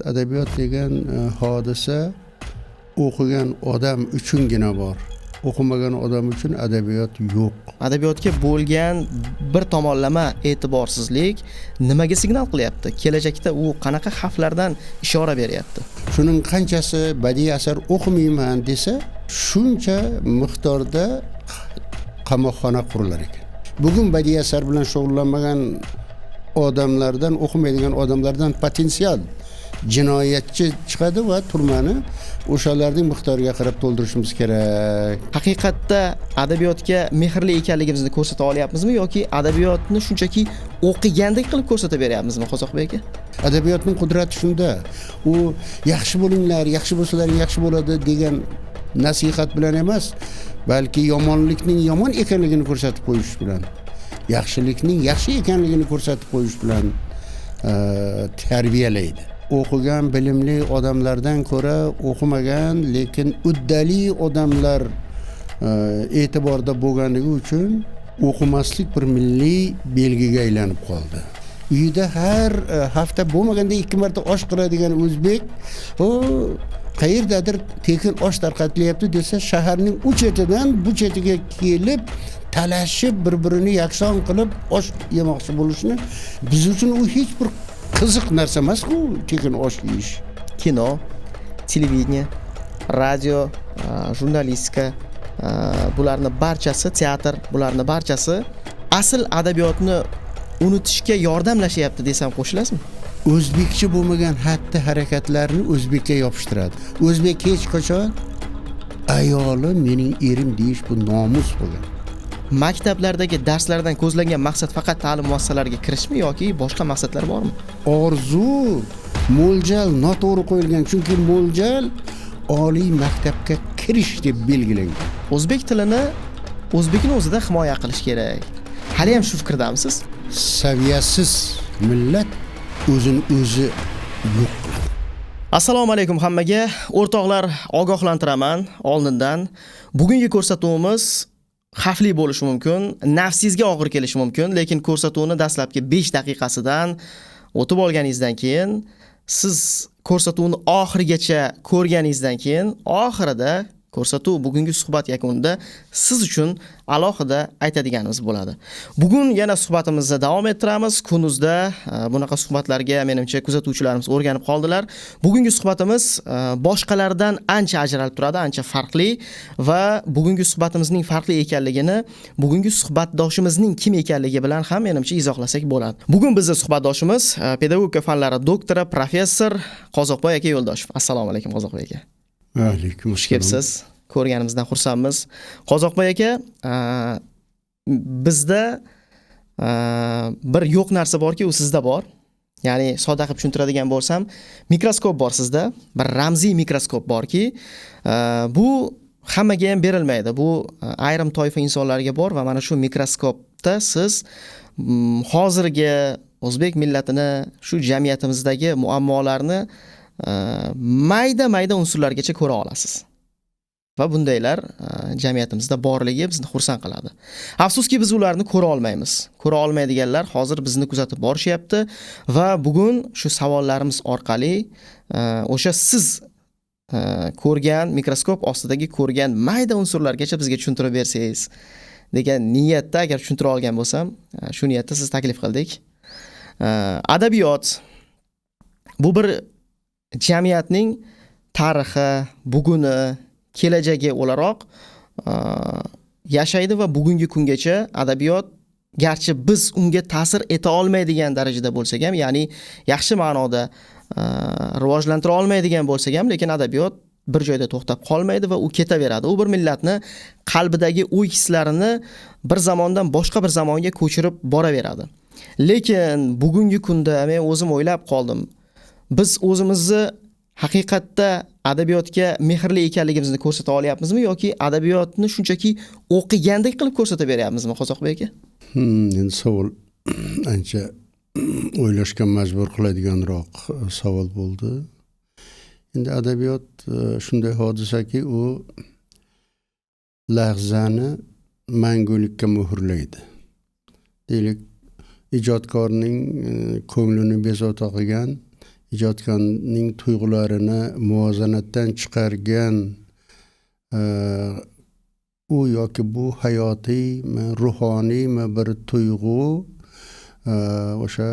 Adabiyot degan hodisa o'qigan odam uchungina bor. O'qimagan odam uchun adabiyot yo'q. Adabiyotga bo'lgan bir tomonlama e'tiborsizlik nimaga signal qilyapti? Kelajakda u qanaqa xavflardan ishora beryapti? Shuning qanchasi badiiy asar o'qimayman desa, shuncha miqdorda qamoqxona qurilar ekan. Bugun badiiy asar bilan shug'ullanmagan odamlardan, o'qimaydigan odamlardan potensial jinoyatchi chiqadi va turmani o'shalarning miqdoriga qarab to'ldirishimiz kerak. Haqiqatda adabiyotga mehrli ekanligimizni ko'rsata olyapmizmi yoki adabiyotni shunchaki o'qigandek qilib ko'rsata beryapmizmi Qozoqbek aka? Adabiyotning qudrati shunda. U yaxshi bo'linglar, yaxshi bo'lsalaring yaxshi bo'ladi degan nasihat bilan emas, balki yomonlikning yomon ekanligini ko'rsatib qo'yish bilan, yaxshilikning yaxshi ekanligini ko'rsatib qo'yish bilan tarbiyalaydi. O'qigan bilimli odamlardan ko'ra o'qimagan lekin uddali odamlar e'tiborda bo'lganligi uchun o'qimaslik bir milliy belgiga aylanib qoldi. Uyda har hafta bo'lmaganda 2 marta osh qiladigan o'zbek qayerdadir tekin osh tarqatilyapti desa, shaharning u chetidan bu chetiga kelib talashib bir-birini yakson qilib osh yemoqchi bo'lishni biz uchun u hech bir qiziq narsa emas-ku, tekin osh yeyish. Kino, televideniya, radio, jurnalistika, bularning barchasi, teatr, bularning barchasi asl adabiyotni unutishga yordamlashyapti desam qo'shilasizmi? O'zbekcha bo'lmagan xatti harakatlarni o'zbekka yopishtiradi. O'zbek hech qachon ayoli mening erim deyish bu nomus bo'lgan. Maktablardagi darslardan ko'zlangan maqsad faqat ta'lim muassasalariga kirishmi yoki boshqa maqsadlar bormi? Orzu, mo'ljal noto'g'ri qo'yilgan, chunki mo'ljal oliy maktabga kirish deb belgilangan. O'zbek tilini o'zbekning o'zida himoya qilish kerak. Hali ham shu fikrdamisiz? Saviyasiz millat o'zini o'zi yo'q qiladi. Assalomu alaykum hammaga. O'rtoqlar, ogohlantiraman oldindan. Bugungi ko'rsatuvimiz xavfli bo'lishi mumkin, nafsingizga og'ir kelishi mumkin, lekin ko'rsatuvni dastlabki 5 daqiqasidan o'tib olganingizdan keyin, siz ko'rsatuvni oxirigacha ko'rganingizdan keyin, oxirida ko'rsatuv bugungi suhbat yakunida siz uchun alohida aytadiganimiz bo'ladi. Bugun yana suhbatimizni davom ettiramiz. Kunuzda bunaqa suhbatlarga menimcha kuzatuvchilarimiz o'rganib qoldilar. Bugungi suhbatimiz boshqalardan ancha ajralib turadi, ancha farqli va bugungi suhbatimizning farqli ekanligini bugungi suhbatdoshimizning kim ekanligi bilan ham menimcha izohlasak bo'ladi. Bugun bizning suhbatdoshimiz pedagogika fanlari doktori, professor Qozoqboy aka Yo'ldoshev. Assalomu alaykum Qozoqboy aka. Alaykum Xush kelibsiz. Ko'rganimizdan xursandmiz. Qozoqboy aka, bizda bir yo'q narsa borki, u sizda bor. Ya'ni sodda qilib tushuntiradigan bo'lsam, mikroskop bor sizda, bir ramziy mikroskop borki, bu hammaga ham berilmaydi. Bu ayrim toifa insonlarga bor va mana shu mikroskopda siz hozirgi o'zbek millatini, shu jamiyatimizdagi muammolarni mayda unsurlargacha ko'ra olasiz. Va bundaylar jamiyatimizda borligi bizni xursand qiladi. Afsuski biz ularni ko'ra olmaymiz. Ko'ra olmaydiganlar hozir bizni kuzatib borishyapti va bugun shu savollarimiz orqali o'sha siz ko'rgan mikroskop ostidagi ko'rgan mayda unsurlargacha bizga tushuntirib bersangiz degan niyatda, agar tushuntira olgan bo'lsam, shu niyatda siz taklif qildik. Adabiyot bu bir jamiyatning tarixi, buguni, kelajagi o'laroq yashaydi va bugungi kungacha adabiyot garchi biz unga ta'sir eta olmaydigan darajada bo'lsak ham, ya'ni yaxshi ma'noda rivojlantira olmaydigan bo'lsak ham, lekin adabiyot bir joyda to'xtab qolmaydi va u ketaveradi. U bir millatni qalbidagi o'y hislarini bir zamondan boshqa bir zamonga ko'chirib boraveradi. Lekin bugungi kunda men o'zim o'ylab qoldim. Biz o'zimizni haqiqatda adabiyotga mehrli ekanligimizni ko'rsata olyapmizmi yoki adabiyotni shunchaki o'qigandek qilib ko'rsata beryapmizmi Qozoqbek aka? Endi savol ancha o'ylashga majbur qiladiganroq savol bo'ldi. Endi adabiyot shunday hodisaki, u lahzani mangulikka muhrlaydi. Deylik, ijodkorning ko'nglini bezovta qilgan ijodkorning tuyg'ularini muvozanatdan chiqargan u yoki bu hayotiymi, ruhoniymi bir tuyg'u o'sha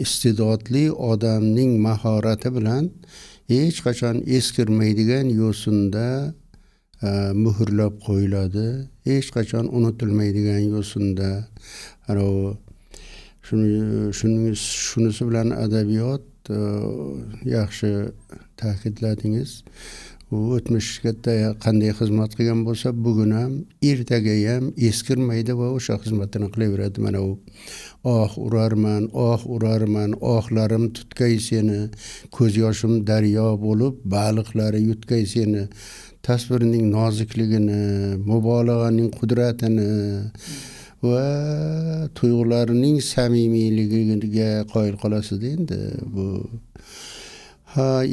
iste'dodli odamning mahorati bilan hech qachon eskirmaydigan yo'sinda muhrlab qo'yiladi. Hech qachon unutilmaydigan yo'sinda. Shunisi bilan adabiyot yaxshi ta'kidladingiz. U o'tmishga qanday xizmat qilgan bo'lsa, bugun ham, ertaga ham eskirmaydi va o'sha xizmatini qilaveradi. Mana u urarman, urarman, ohlarim tutkay seni, ko'z yoshim daryo bo'lib, baliqlari yutkay seni. Tasvirning nozikligini, mubolag'aning qudratini va tuyg'ularining samimiyligiga qoyil qolasiz endi bu.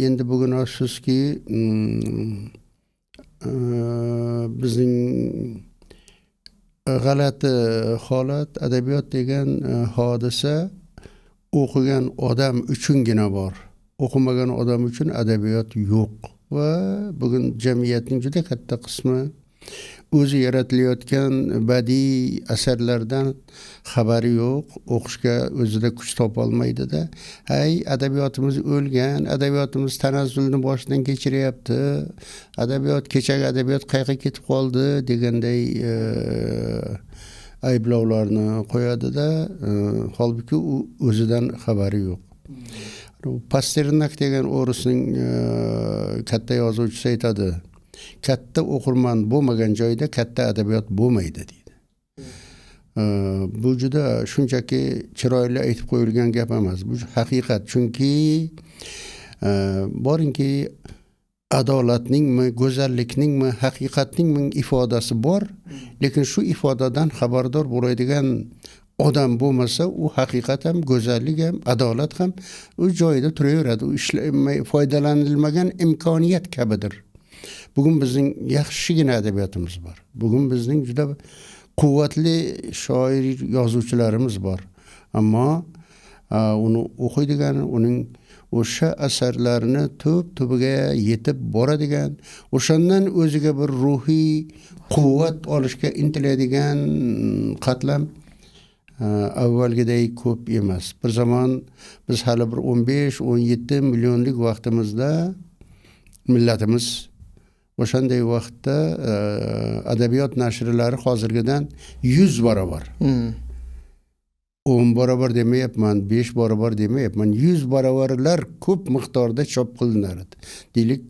Endi bugun afsuski bizning g'alati holat, adabiyot degan hodisa o'qigan odam uchungina bor. O'qimagan odam uchun adabiyot yo'q. Va bugun jamiyatning juda katta qismi o'zi yaratilayotgan badiiy asarlardan xabari yo'q, o'qishga o'zida kuch topolmaydi-da. Adabiyotimiz o'lgan, adabiyotimiz tanazzulni boshidan kechiryapti. Adabiyot, kechagi adabiyot qayerga ketib qoldi deganday ayblovlarni qo'yadi-da. Holbuki u o'zidan xabari yo'q. Pasternak degan o'risning katta yozuvchisi aytadi. Katta o'qirman bo'lmagan joyda katta adabiyot bo'lmaydi deydi. Bu juda shunchaki chiroyli aytib qo'yilgan gap emas. Bu haqiqat. Chunki boringki adolatningmi, go'zallikningmi, haqiqatningmi ifodasi bor, lekin shu ifodadan xabardor bo'ladigan odam bo'lmasa, u haqiqat ham, go'zallik ham, adolat ham u joyida turaveradi. U ishlamay foydalanilmagan imkoniyat kabidir. Bugun bizning yaxshigina adabiyotimiz bor. Bugun bizning juda quvvatli shoir, yozuvchilarimiz bor. Ammo uni o'qiydigan, uning o'sha asarlarini tubiga yetib boradigan, o'shandan o'ziga bir ruhiy quvvat olishga intiladigan qatlam avvalgiday ko'p emas. Bir zamon biz hali bir 15-17 millionlik vaqtimizda millatimiz o'shanday vaqtda adabiyot nashrlari hozirgidan 100 barobar. 10 barobar demayapman, 5 barobar demayapman. 100 barobarlar ko'p miqdorda chop qilinardi. Deylik,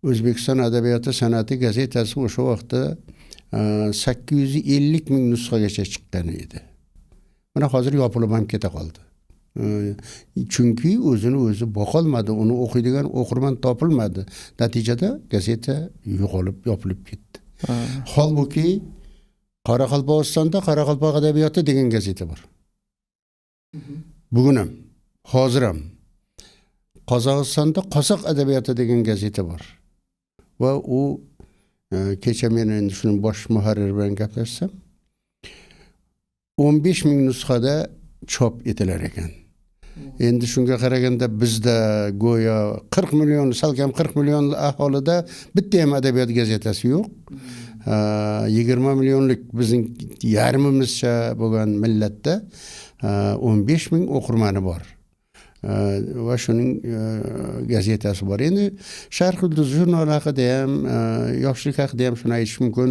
O'zbekiston adabiyoti san'ati gazetasi o'sha vaqtda 850 ming nusxagacha chiqqan edi. Mana hozir yopilib ham keta qoldi. Chunki o'zini o'zi boqolmadi, uni o'qiydigan o'qirman topilmadi. Natijada gazeta yo'qolib, yopilib ketdi. Holbuki Qoraqalpog'istonda Qoraqalpoq adabiyoti degan gazeta bor. Bugun ham, hozir ham. Qozog'istonda Qozoq adabiyoti degan gazeta bor. Va u kecha men endi shuni bosh muharrir bilan gaplashsam, 15 ming nusxada chop etilar ekan. Endi shunga qaraganda bizda go'yo 40 million, salkam 40 million aholida bitta ham adabiyot gazetasi yo'q. 20 millionlik bizning yarmimizcha bo'lgan millatda 15 ming o'qirmani bor. Va shuning gazetasi bor. Endi Sharq Yulduz jurnali haqida ham, yoshlik haqida ham shuni aytish mumkin.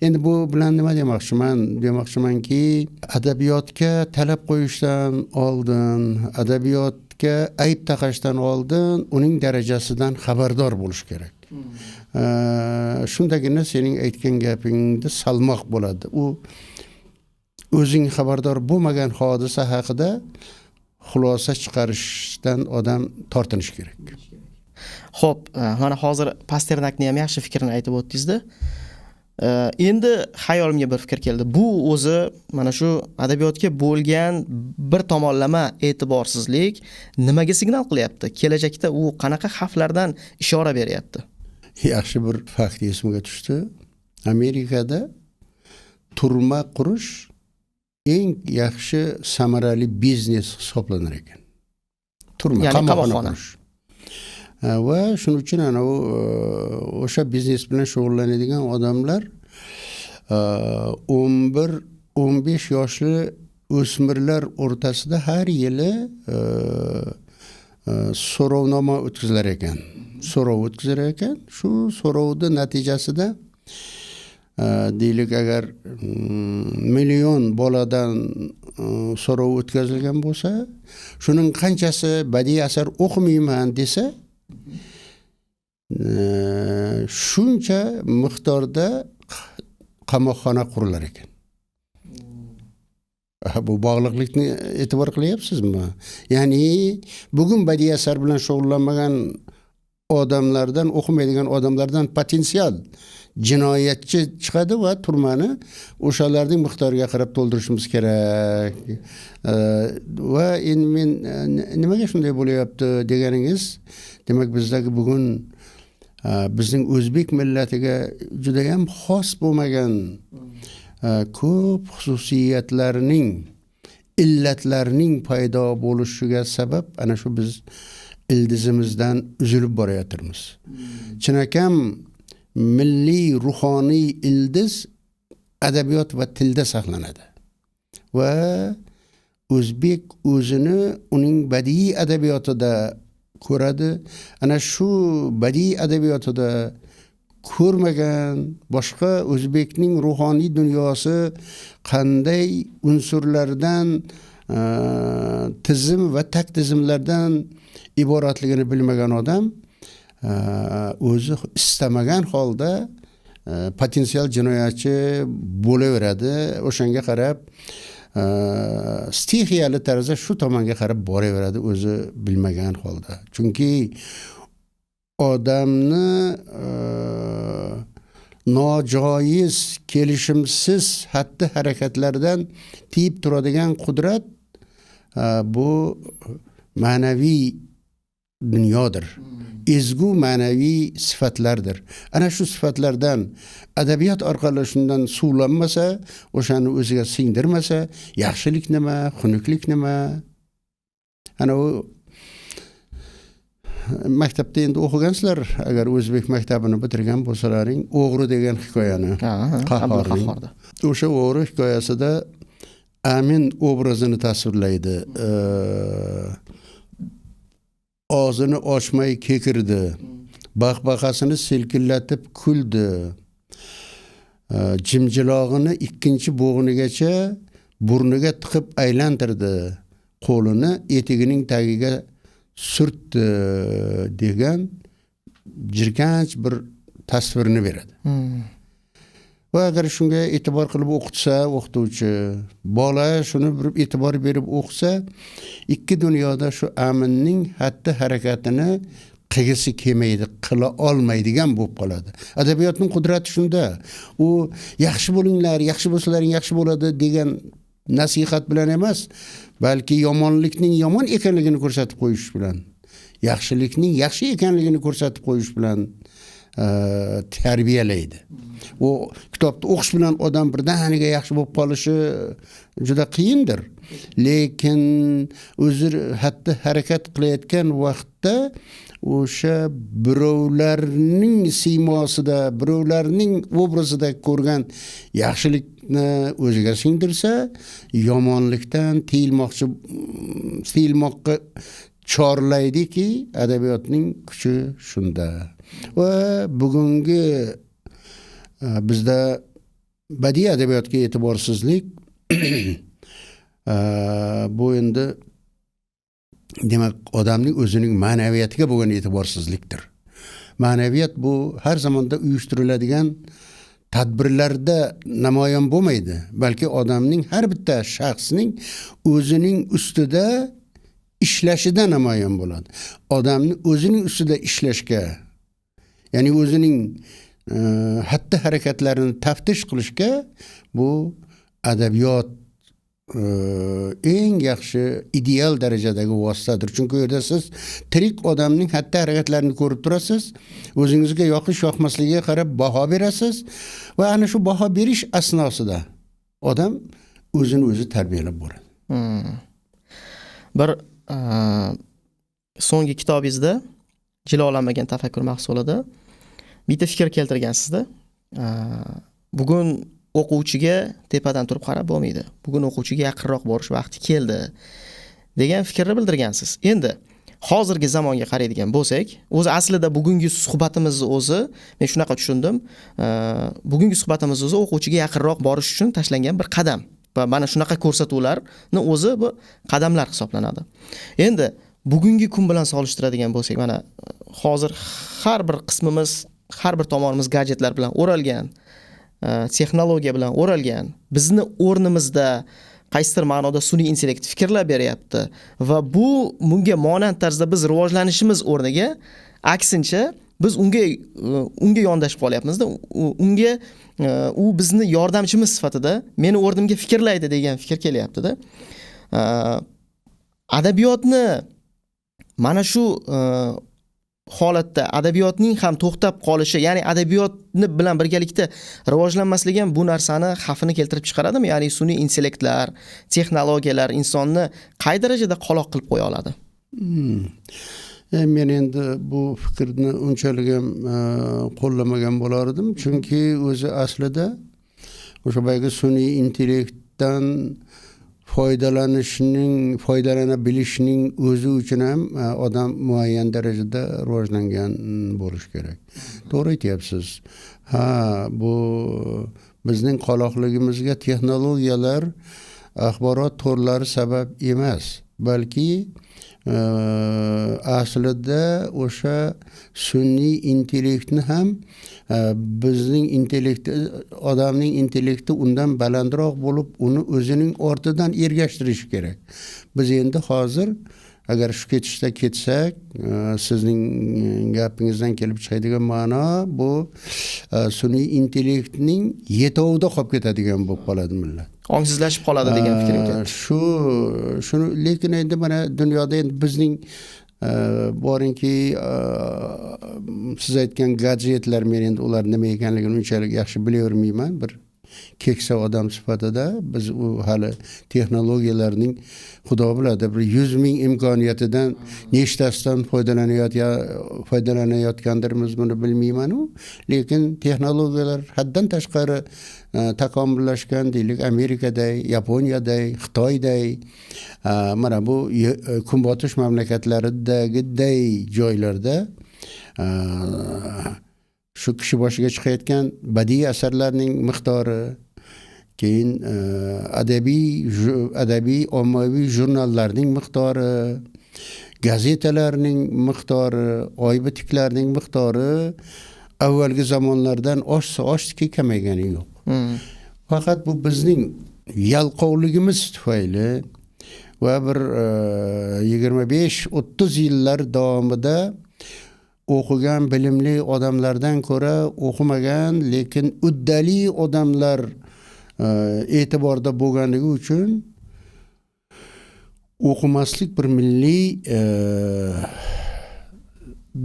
Endi bu bilan nima demoqchiman? Demoqchimanki, adabiyotga talab qo'yishdan oldin, adabiyotga ayb taqashdan oldin uning darajasidan xabardor bo'lish kerak. Shundagina sening aytgan gapingda salmoq bo'ladi. U o'zing xabardor bo'lmagan hodisa haqida xulosa chiqarishdan odam tortinish kerak. Xo'p, mana hozir Pasternakni ham yaxshi fikrini aytib o'tdingizda. Endi xayolimga bir fikr keldi. Bu o'zi mana shu adabiyotga bo'lgan bir tomonlama e'tiborsizlik nimaga signal qilyapti? Kelajakda u qanaqa xavflardan ishora beryapti? Yaxshi bir fakt esimga tushdi. Amerikada turma qurish eng yaxshi samarali biznes hisoblanar ekan. turma, Ya'ni qamoqxona. qurish. Va shuning uchun ana u o'sha biznes bilan shug'ullanadigan odamlar 11-15 yoshli o'smirlar o'rtasida har yili so'rovnoma o'tkazilar ekan. So'rov o'tkazilar ekan. Shu so'rovning natijasida deylik agar million boladan so'rov o'tkazilgan bo'lsa, shuning qanchasi badiiy asar o'qimayman desa, shuncha miqdorda qamoqxona qurilar ekan. Bu bog'liqlikni e'tibor qilyapsizmi? Ya'ni bugun badiiy asar bilan shug'ullanmagan odamlardan, o'qimaydigan odamlardan potensial jinoyatchi chiqadi va turmani o'shalarning miqdoriga qarab to'ldirishimiz kerak. Va endi men nimaga shunday bo'lyapti deganingiz, demak bizdagi bugun bizning o'zbek millatiga juda ham xos bo'lmagan ko'p xususiyatlarning, illatlarning paydo bo'lishiga sabab ana shu biz ildizimizdan uzilib borayotirmiz. Chinakam milliy ruhoniy ildiz adabiyot va tilda saqlanadi. Va o'zbek o'zini uning badiiy adabiyotida ko'radi. Ana shu badiiy adabiyotida ko'rmagan boshqa o'zbekning ruhoniy dunyosi qanday unsurlardan, tizim va tak tizimlardan iboratligini bilmagan odam o'zi istamagan holda potensial jinoyatchi bo'laveradi. O'shanga qarab stixiyali tarzda shu tomonga qarab boraveradi o'zi bilmagan holda. Chunki odamni nojoiz, kelishimsiz xatti harakatlardan tiyib turadigan qudrat bu ma'naviy dunyodir. Ezgu ma'naviy sifatlardir. Ana shu sifatlardan adabiyot orqali shundan suvlanmasa, o'shani o'ziga singdirmasa, yaxshilik nima, xunuklik nima? Ana u maktabda endi o'qigansizlar, agar o'zbek maktabini bitirgan bo'lsalaring, o'g'ri degan hikoyani. Qahhorda. O'sha o'g'ri hikoyasida Amin obrazini tasvirlaydi. Og'zini ochmay kekirdi. Baqbaqasini selkillatib kuldi. Jimjilog'ini ikkinchi bo'g'inigacha burniga tiqib aylantirdi. Qo'lini etigining tagiga surtdi degan jirkanch bir tasvirni beradi. Va agar shunga e'tibor qilib o'qitsa, o'qituvchi, bola shuni bir e'tibor berib o'qisa, ikki dunyoda shu Aminning xatti harakatini qilgisi kelmaydi, qila olmaydigan bo'lib qoladi. Adabiyotning qudrati shunda. U yaxshi bo'linglar, yaxshi bo'lsalaring yaxshi bo'ladi degan nasihat bilan emas, balki yomonlikning yomon ekanligini ko'rsatib qo'yish bilan, yaxshilikning yaxshi ekanligini ko'rsatib qo'yish bilan tarbiyalaydi. U kitobni o'qish bilan odam birdaniga yaxshi bo'lib qolishi juda qiyindir. Lekin o'zi xatti harakat qilayotgan vaqtda o'sha birovlarning siymosida, birovlarning obrazida ko'rgan yaxshilikni o'ziga singdirsa, yomonlikdan tiyilmoqqa chorlaydiki, adabiyotning kuchi shunda. Va bugungi bizda badiiy adabiyotga e'tiborsizlik bu endi demak odamning o'zining ma'naviyatiga bo'lgan e'tiborsizlikdir. Ma'naviyat bu har zamonda uyushtiriladigan tadbirlarda namoyon bo'lmaydi, balki odamning har bitta shaxsning o'zining ustida ishlashida namoyon bo'ladi. Odamni o'zining ustida ishlashga, ya'ni o'zining xatti harakatlarini taftish qilishga bu adabiyot eng yaxshi ideal darajadagi vositadir. Chunki u yerda siz tirik odamning xatti harakatlarini ko'rib turasiz, o'zingizga yoqish yoqmasligiga qarab baho berasiz va ana shu baho berish asnosida odam o'zini o'zi tarbiyalab boradi. Bir so'nggi kitobingizda Jilolanmagan tafakkur mahsulida bitta fikr keltirgansizda. Bugun o'quvchiga tepadan turib qarab bo'lmaydi. Bugun o'quvchiga yaqinroq borish vaqti keldi degan fikrni bildirgansiz. Endi hozirgi zamonga qaraydigan bo'lsak, o'zi aslida bugungi suhbatimizni o'zi men shunaqa tushundim. Bugungi suhbatimiz o'zi o'quvchiga yaqinroq borish uchun tashlangan bir qadam va mana shunaqa ko'rsatuvlarni o'zi bu qadamlar hisoblanadi. Endi bugungi kun bilan solishtiradigan bo'lsak, mana hozir har bir qismimiz, har bir tomonimiz gadjetlar bilan o'ralgan, texnologiya bilan o'ralgan. Bizni o'rnimizda qaysidir ma'noda sun'iy intellekt fikrlab beryapti va bunga monand tarzda biz rivojlanishimiz o'rniga aksincha biz unga yondashib qolyapmiz-da. U bizni yordamchimiz sifatida meni o'rnimga fikrlaydi degan fikr kelyapti-da. Adabiyotni mana shu holatda adabiyotning ham to'xtab qolishi, ya'ni adabiyotni bilan birgalikda rivojlanmasligi ham bu narsani xavfini keltirib chiqaradimi? Ya'ni sun'iy intellektlar, texnologiyalar insonni qay darajada qoloq qilib qo'ya oladi? Men endi bu fikrni unchalik ham qo'llamagan bo'lardim, chunki o'zi aslida o'sha boyagi sun'iy intellektdan foydalana bilishning o'zi uchun ham odam muayyan darajada rivojlangan bo'lishi kerak. To'g'ri aytyapsiz. Bu bizning qoloqligimizga texnologiyalar, axborot to'rlari sabab emas, balki aslida o'sha sun'iy intellektni ham bizning odamning intellekti undan balandroq bo'lib, uni o'zining ortidan ergashtirish kerak. Biz endi hozir agar shu ketishda ketsak, sizning gapingizdan kelib chiqadigan ma'no bu sun'iy intellektning yetovida qolib ketadigan bo'lib qoladi millat. Ongsizlashib qoladi degan fikr ekan. Shuni lekin endi mana dunyoda endi bizning borinki siz aytgan gadjetlar, men endi ular nima ekanligini unchalik yaxshi bilavermayman. Bir keksa odam sifatida biz u hali texnologiyalarning xudo biladi bir 100 ming imkoniyatidan nechtasidan foydalanayotgandirmiz buni bilmayman-u, lekin texnologiyalar haddan tashqari takomillashgan deylik, Amerikaday, Yaponiyaday, Xitoyday, mana bu kunbotish mamlakatlaridagi joylarda shu kishi boshiga chiqayotgan badiiy asarlarning miqdori, keyin adabiy ommaviy jurnallarning miqdori, gazetalarning miqdori, oybitiklarning miqdori avvalgi zamonlardan oshdiki kamaygani yo'q. Faqat bu bizning yalqovligimiz tufayli va bir 25-30 yillar davomida o'qigan bilimli odamlardan ko'ra o'qimagan lekin uddali odamlar e'tiborda bo'lganligi uchun o'qimaslik bir milliy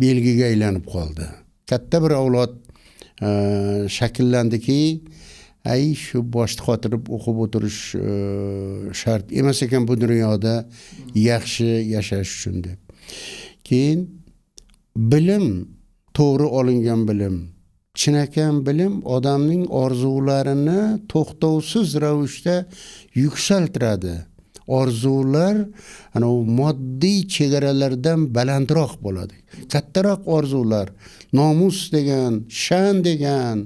belgiga aylanib qoldi. Katta bir avlod shakllandiki, shu boshni qotirib o'qib o'tirish shart emas ekan bu dunyoda yaxshi yashash uchun deb. Keyin bilim, to'g'ri olingan bilim, chinakam bilim odamning orzularini to'xtovsiz ravishda yuksaltiradi. Orzular ana u moddiy chegaralardan balandroq bo'ladi. Kattaroq orzular, nomus degan, sha'an degan,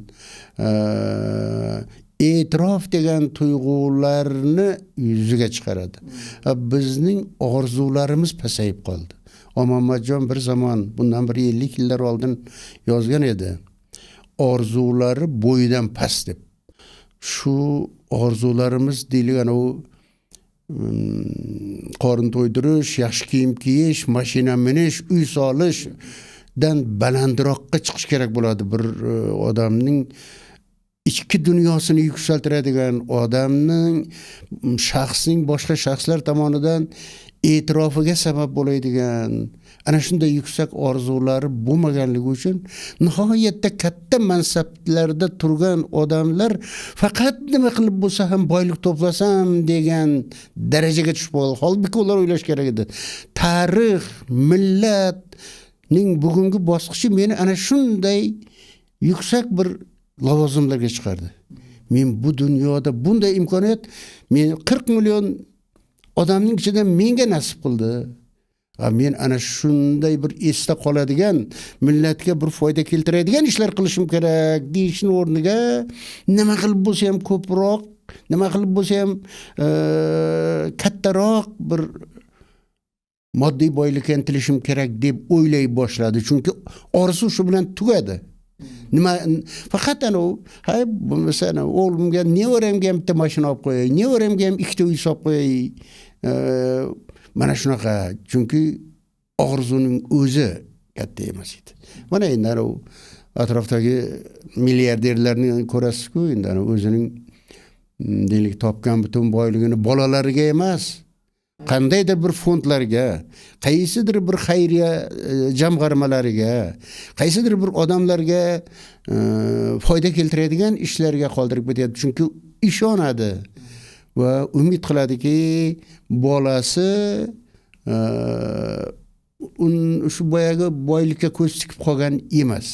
e'tirof degan tuyg'ularni yuzaga chiqaradi. Bizning orzularimiz pasayib qoldi. Omonmatjon bir zaman bundan bir 50 yillar oldin yozgan edi. Orzulari bo'yidan past deb. Shu orzularimiz deyilgan o qorin to'ydirish, yaxshi kiyim kiyish, mashina minish, uy solishdan balandroqqa chiqish kerak bo'ladi. Bir odamning ichki dunyosini yuksaltiradigan, odamning shaxsning boshqa shaxslar tomonidan e'tirofiga sabab bo'ladigan ana shunday yuksak orzulari bo'lmaganligi uchun nihoyatda katta mansablarda turgan odamlar faqat nima qilib bo'lsa ham boylik to'plasam degan darajaga tushib qoldi. Holbuki ular o'ylash kerak edi. Tarix, millatning bugungi bosqichi meni ana shunday yuksak bir lavozimlarga chiqardi. Men bu dunyoda bunday imkoniyat men 40 million odamning ichidan menga nasib qildi. Men ana shunday bir esda qoladigan, millatga bir foyda keltiradigan ishlar qilishim kerak deyishning o'rniga nima qilib bo'lsa ham ko'proq, nima qilib bo'lsa ham kattaroq bir moddiy boylikka intilishim kerak deb o'ylay boshladi. Chunki orzu shu bilan tugadi. Nima faqat hay bo'lmasa o'g'limga, nevaramga ham bitta mashina olib qo'yay, nevaramga ham ikkita uy solib qo'yay. Mana shunaqa. Chunki orzuning o'zi katta emas edi. Mana endi atrofdagi milliarderlarni ko'rasiz-ku, endi o'zining deylik topgan butun boyligini bolalariga emas, qandaydir bir fondlarga, qaysidir bir xayriya jamg'armalariga, qaysidir bir odamlarga foyda keltiradigan ishlarga qoldirib ketyapti. Chunki ishonadi va umid qiladiki, bolasi shu boyagi boylikka ko'z tikib qolgan emas.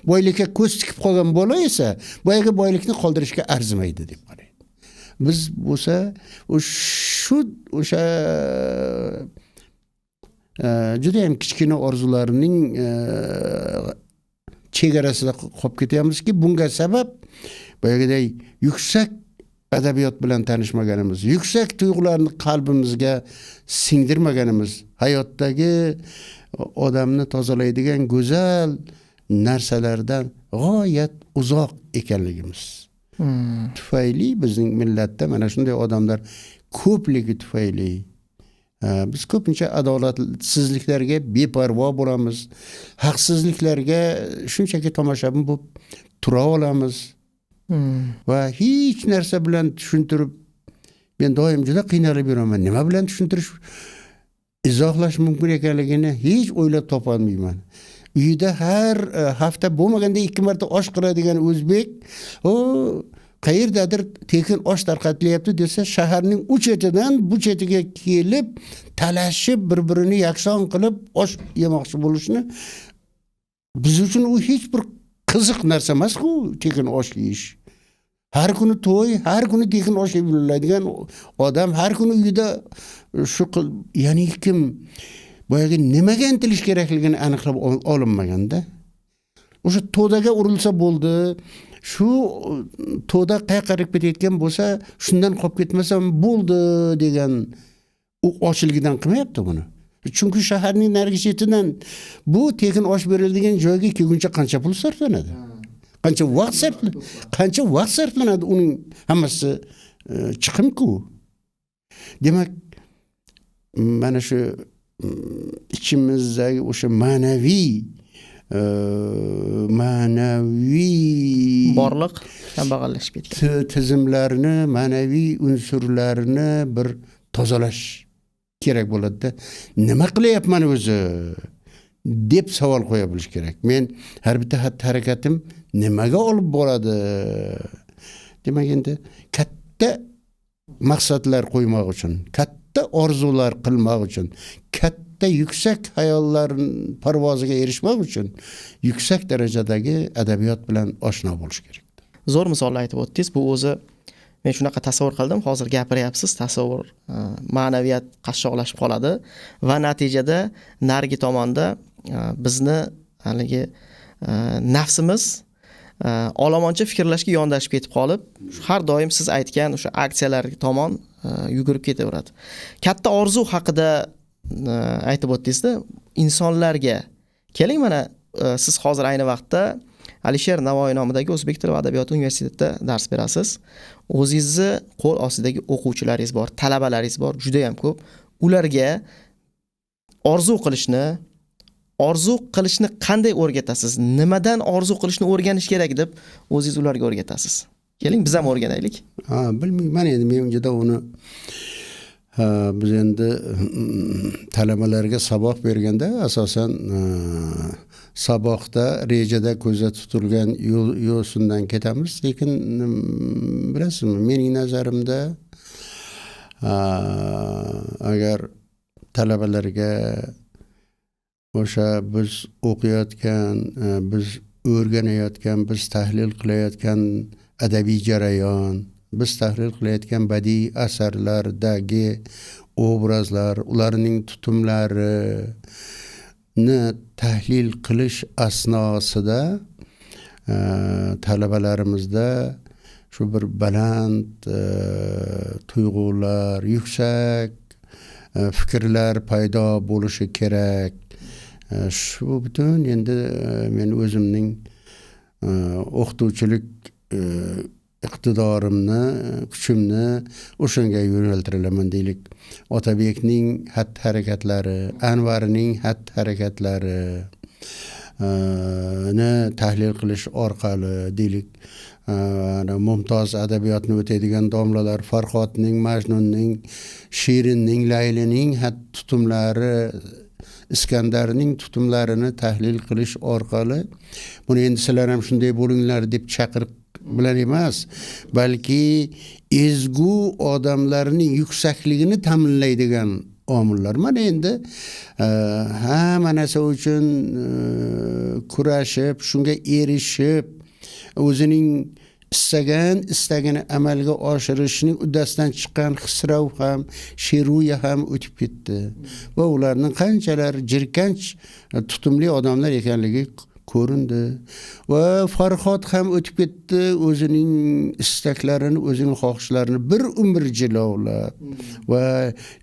Boylikka ko'z tikib qolgan bola esa boyagi boylikni qoldirishga arzimaydi deb qaraydi. Biz bo'lsa o'sha juda ham kichkina orzularning chegarasida qolib ketyapmizki, bunga sabab boyagiday yuksak adabiyot bilan tanishmaganimiz, yuksak tuyg'ularni qalbimizga singdirmaganimiz, hayotdagi odamni tozalaydigan go'zal narsalardan g'oyat uzoq ekanligimiz tufayli bizning millatda mana shunday odamlar ko'pligi tufayli biz ko'pincha adolatsizliklarga beparvo bo'lamiz, haqsizliklarga shunchaki tomoshabin bo'lib tura olamiz. Va hech narsa bilan tushuntirib, men doim juda qiynalib yuraman. Nima bilan tushuntirish, izohlash mumkin ekanligini hech o'ylab topolmayman. Uyda har hafta bo'lmaganda 2 marta osh qiladigan o'zbek, qayerdadir tekin osh tarqatilyapti desa, shaharning u chetidan bu chetiga kelib, talashib, bir-birini yakson qilib osh yemoqchi bo'lishni biz uchun u hech bir qiziq narsa emas-ku, tekin osh yeyish. Har kuni to'y, har kuni tekin osh yeyiladigan odam, har kuni uyda shu ya'ni kim boyagi nimaga intilish kerakligini aniqlab olinmaganda, o'sha to'daga urilsa bo'ldi, shu to'da qayqarib ketayotgan bo'lsa, shundan qolib ketmasam bo'ldi degan u ochilgidan qilmayapti buni. Chunki shaharning narigi chetidan bu tekin osh beriladigan joyga kelguncha qancha pul sarflanadi? Qancha vaqt sarflanadi uning hammasi chiqimku. Demak, mana shu ichimizdagi o'sha ma'naviy borliq kambag'allashib ketgan tizimlarni, ma'naviy unsurlarni bir tozalash kerak bo'ladi. Nima qilyapman o'zi deb savol qo'ya bilish kerak. Men har bitta harakatim nimaga olib boradi? Demak, endi katta maqsadlar qo'ymoq uchun, katta orzular qilmoq uchun, katta yuksak hayollar parvoziga erishmoq uchun yuksak darajadagi adabiyot bilan oshno bo'lish kerak. Zo'r misollar aytib o'tdingiz. Bu o'zi men shunaqa tasavvur qildim. Hozir gapiryapsiz, tasavvur, ma'naviyat qashshoqlashib qoladi va natijada narigi tomonda bizni haligi nafsimiz olomoncha fikrlashga yondashib ketib qolib, har doim siz aytgan o'sha aksiyalar tomon yugurib ketaveradi. Katta orzu haqida aytib o'tdingiz-da, insonlarga keling, mana siz hozir ayni vaqtda Alisher Navoiy nomidagi O'zbek tili va adabiyoti universitetida dars berasiz. O'zingizni qo'l ostidagi o'quvchilaringiz bor, talabalaringiz bor, juda ham ko'p. Ularga orzu qilishni qanday o'rgatasiz? Nimadan orzu qilishni o'rganish kerak deb o'zingiz ularga o'rgatasiz? Keling, biz ham o'rganaylik. Bilmayman, endi men juda uni Biz endi talabalarga saboq berganda asosan saboqda rejada ko'zda tutilgan yo'sindan ketamiz, lekin bilasizmi, mening nazarimda agar talabalarga o'sha biz o'qiyotgan, biz o'rganayotgan, biz tahlil qilayotgan adabiy jarayon, biz tahlil qilayotgan badiiy asarlardagi obrazlar, ularning tutumlarini tahlil qilish asnosida talabalarimizda shu bir baland tuyg'ular, yuksak fikrlar paydo bo'lishi kerak. Shu butun endi men o'zimning o'qituvchilik iqtidorimni, kuchimni o'shanga yo'naltiraman deylik. Otabekning xatti-harakatlari, Anvarning xatti-harakatlari ni tahlil qilish orqali deylik, mumtoz adabiyotni o'taydigan domlalar Farhodning, Majnunning, Shirinning, Laylining tutumlari, Iskandarning tutumlarini tahlil qilish orqali, buni endi sizlar ham shunday bo'linglar deb chaqiriq bilan emas, balki ezgu odamlarning yuksakligini ta'minlaydigan omillar. Mana endi hamma narsa uchun kurashib, shunga erishib, o'zining istagini amalga oshirishning uddasidan chiqqan Xisrav ham, Sheruya ham o'tib ketdi. Va ularning qanchalar jirkanch, tutumli odamlar ekanligi ko'rindi. Va Farhod ham o'tib ketdi, o'zining istaklarini, o'zining xohishlarini bir umr jilovlab. Va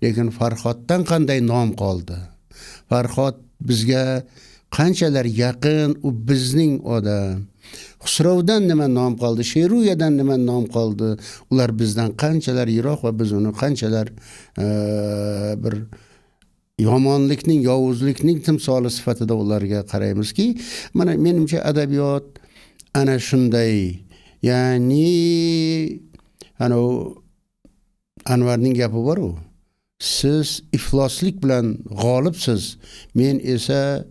lekin Farhoddan qanday nom qoldi? Farhod bizga qanchalar yaqin, u bizning odam. Xusrovdan nima nom qoldi, Sheruyadan nima nom qoldi? Ular bizdan qanchalar yiroq va biz uni qanchalar bir yomonlikning, yovuzlikning timsoli sifatida ularga qaraymizki, mana menimcha adabiyot ana shunday. Ya'ni ana Anvarning gapi bor-ku, siz ifloslik bilan g'olibsiz, men esa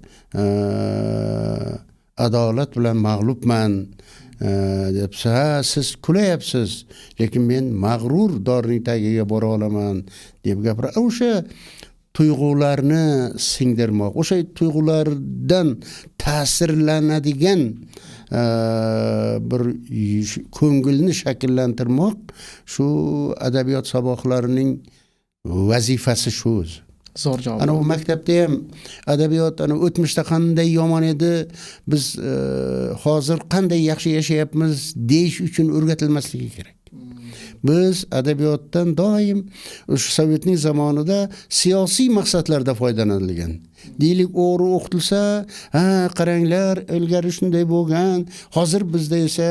adolat bilan mag'lubman debsa, siz kulayapsiz, lekin men mag'rur dorning tagiga bora olaman deb gapira. O'sha tuyg'ularni singdirmoq, o'sha tuyg'ulardan ta'sirlanadigan bir ko'ngilni shakllantirmoq shu adabiyot saboqlarining vazifasi shu o'zi. Zo'r javob. Ana u maktabda ham adabiyot o'tmishda qanday yomon edi, biz hozir qanday yaxshi yashayapmiz deyish uchun o'rgatilmasligi kerak. Biz adabiyotdan doim o'sha Sovetning zamonida siyosiy maqsadlarda foydalanilgan. Deylik, o'g'ri o'qitilsa, qaranglar, ilgari shunday bo'lgan, hozir bizda esa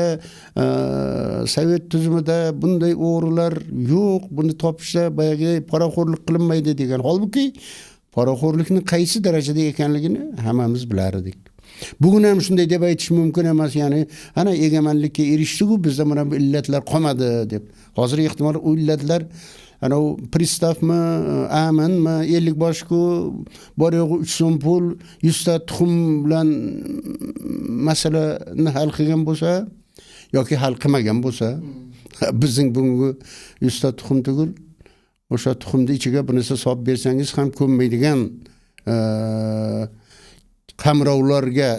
Sovet tuzumida bunday o'g'rilar yo'q, buni topishda boyagi poraxo'rlik qilinmaydi degan. Holbuki poraxo'rlikning qaysi darajada ekanligini hammamiz bilar edik. Bugun ham shunday deb aytish mumkin emas, ya'ni ana egamanlikka erishdik-ku, bizda mana bu illatlar qolmadi deb. Hozir ehtimol u illatlar ana u pristavmi, aminmi, 50 boshku, bor yo'g'i 3 so'm pul, 100 ta tuxum bilan masalani hal qilgan bo'lsa yoki hal qilmagan bo'lsa, bizning bugungi 100 ta tuxum tugul, o'sha tuxumni ichiga bunisi solib bersangiz ham ko'nmaydigan qamrovlarga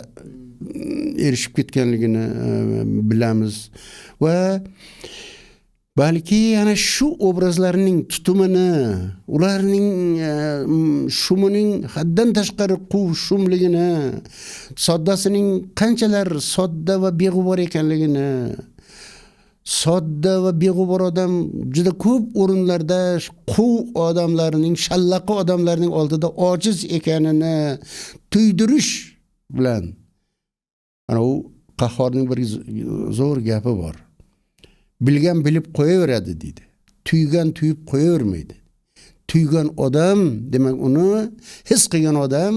erishib ketganligini bilamiz. Va balki ana shu obrazlarning tutumini, ularning shumining haddan tashqari shumligini, soddasining qanchalar sodda va beg'ubor ekanligini, sodda va beg'ubor odam juda ko'p o'rinlarda quv odamlarning, shallaqi odamlarning oldida ojiz ekanini tuydirish bilan, ana u Qahhorning bir zo'r gapi bor. Bilgan bilib qo'yaveradi deydi. Tuygan tuyib qo'yavermaydi. Tuygan odam demak uni his qilgan odam,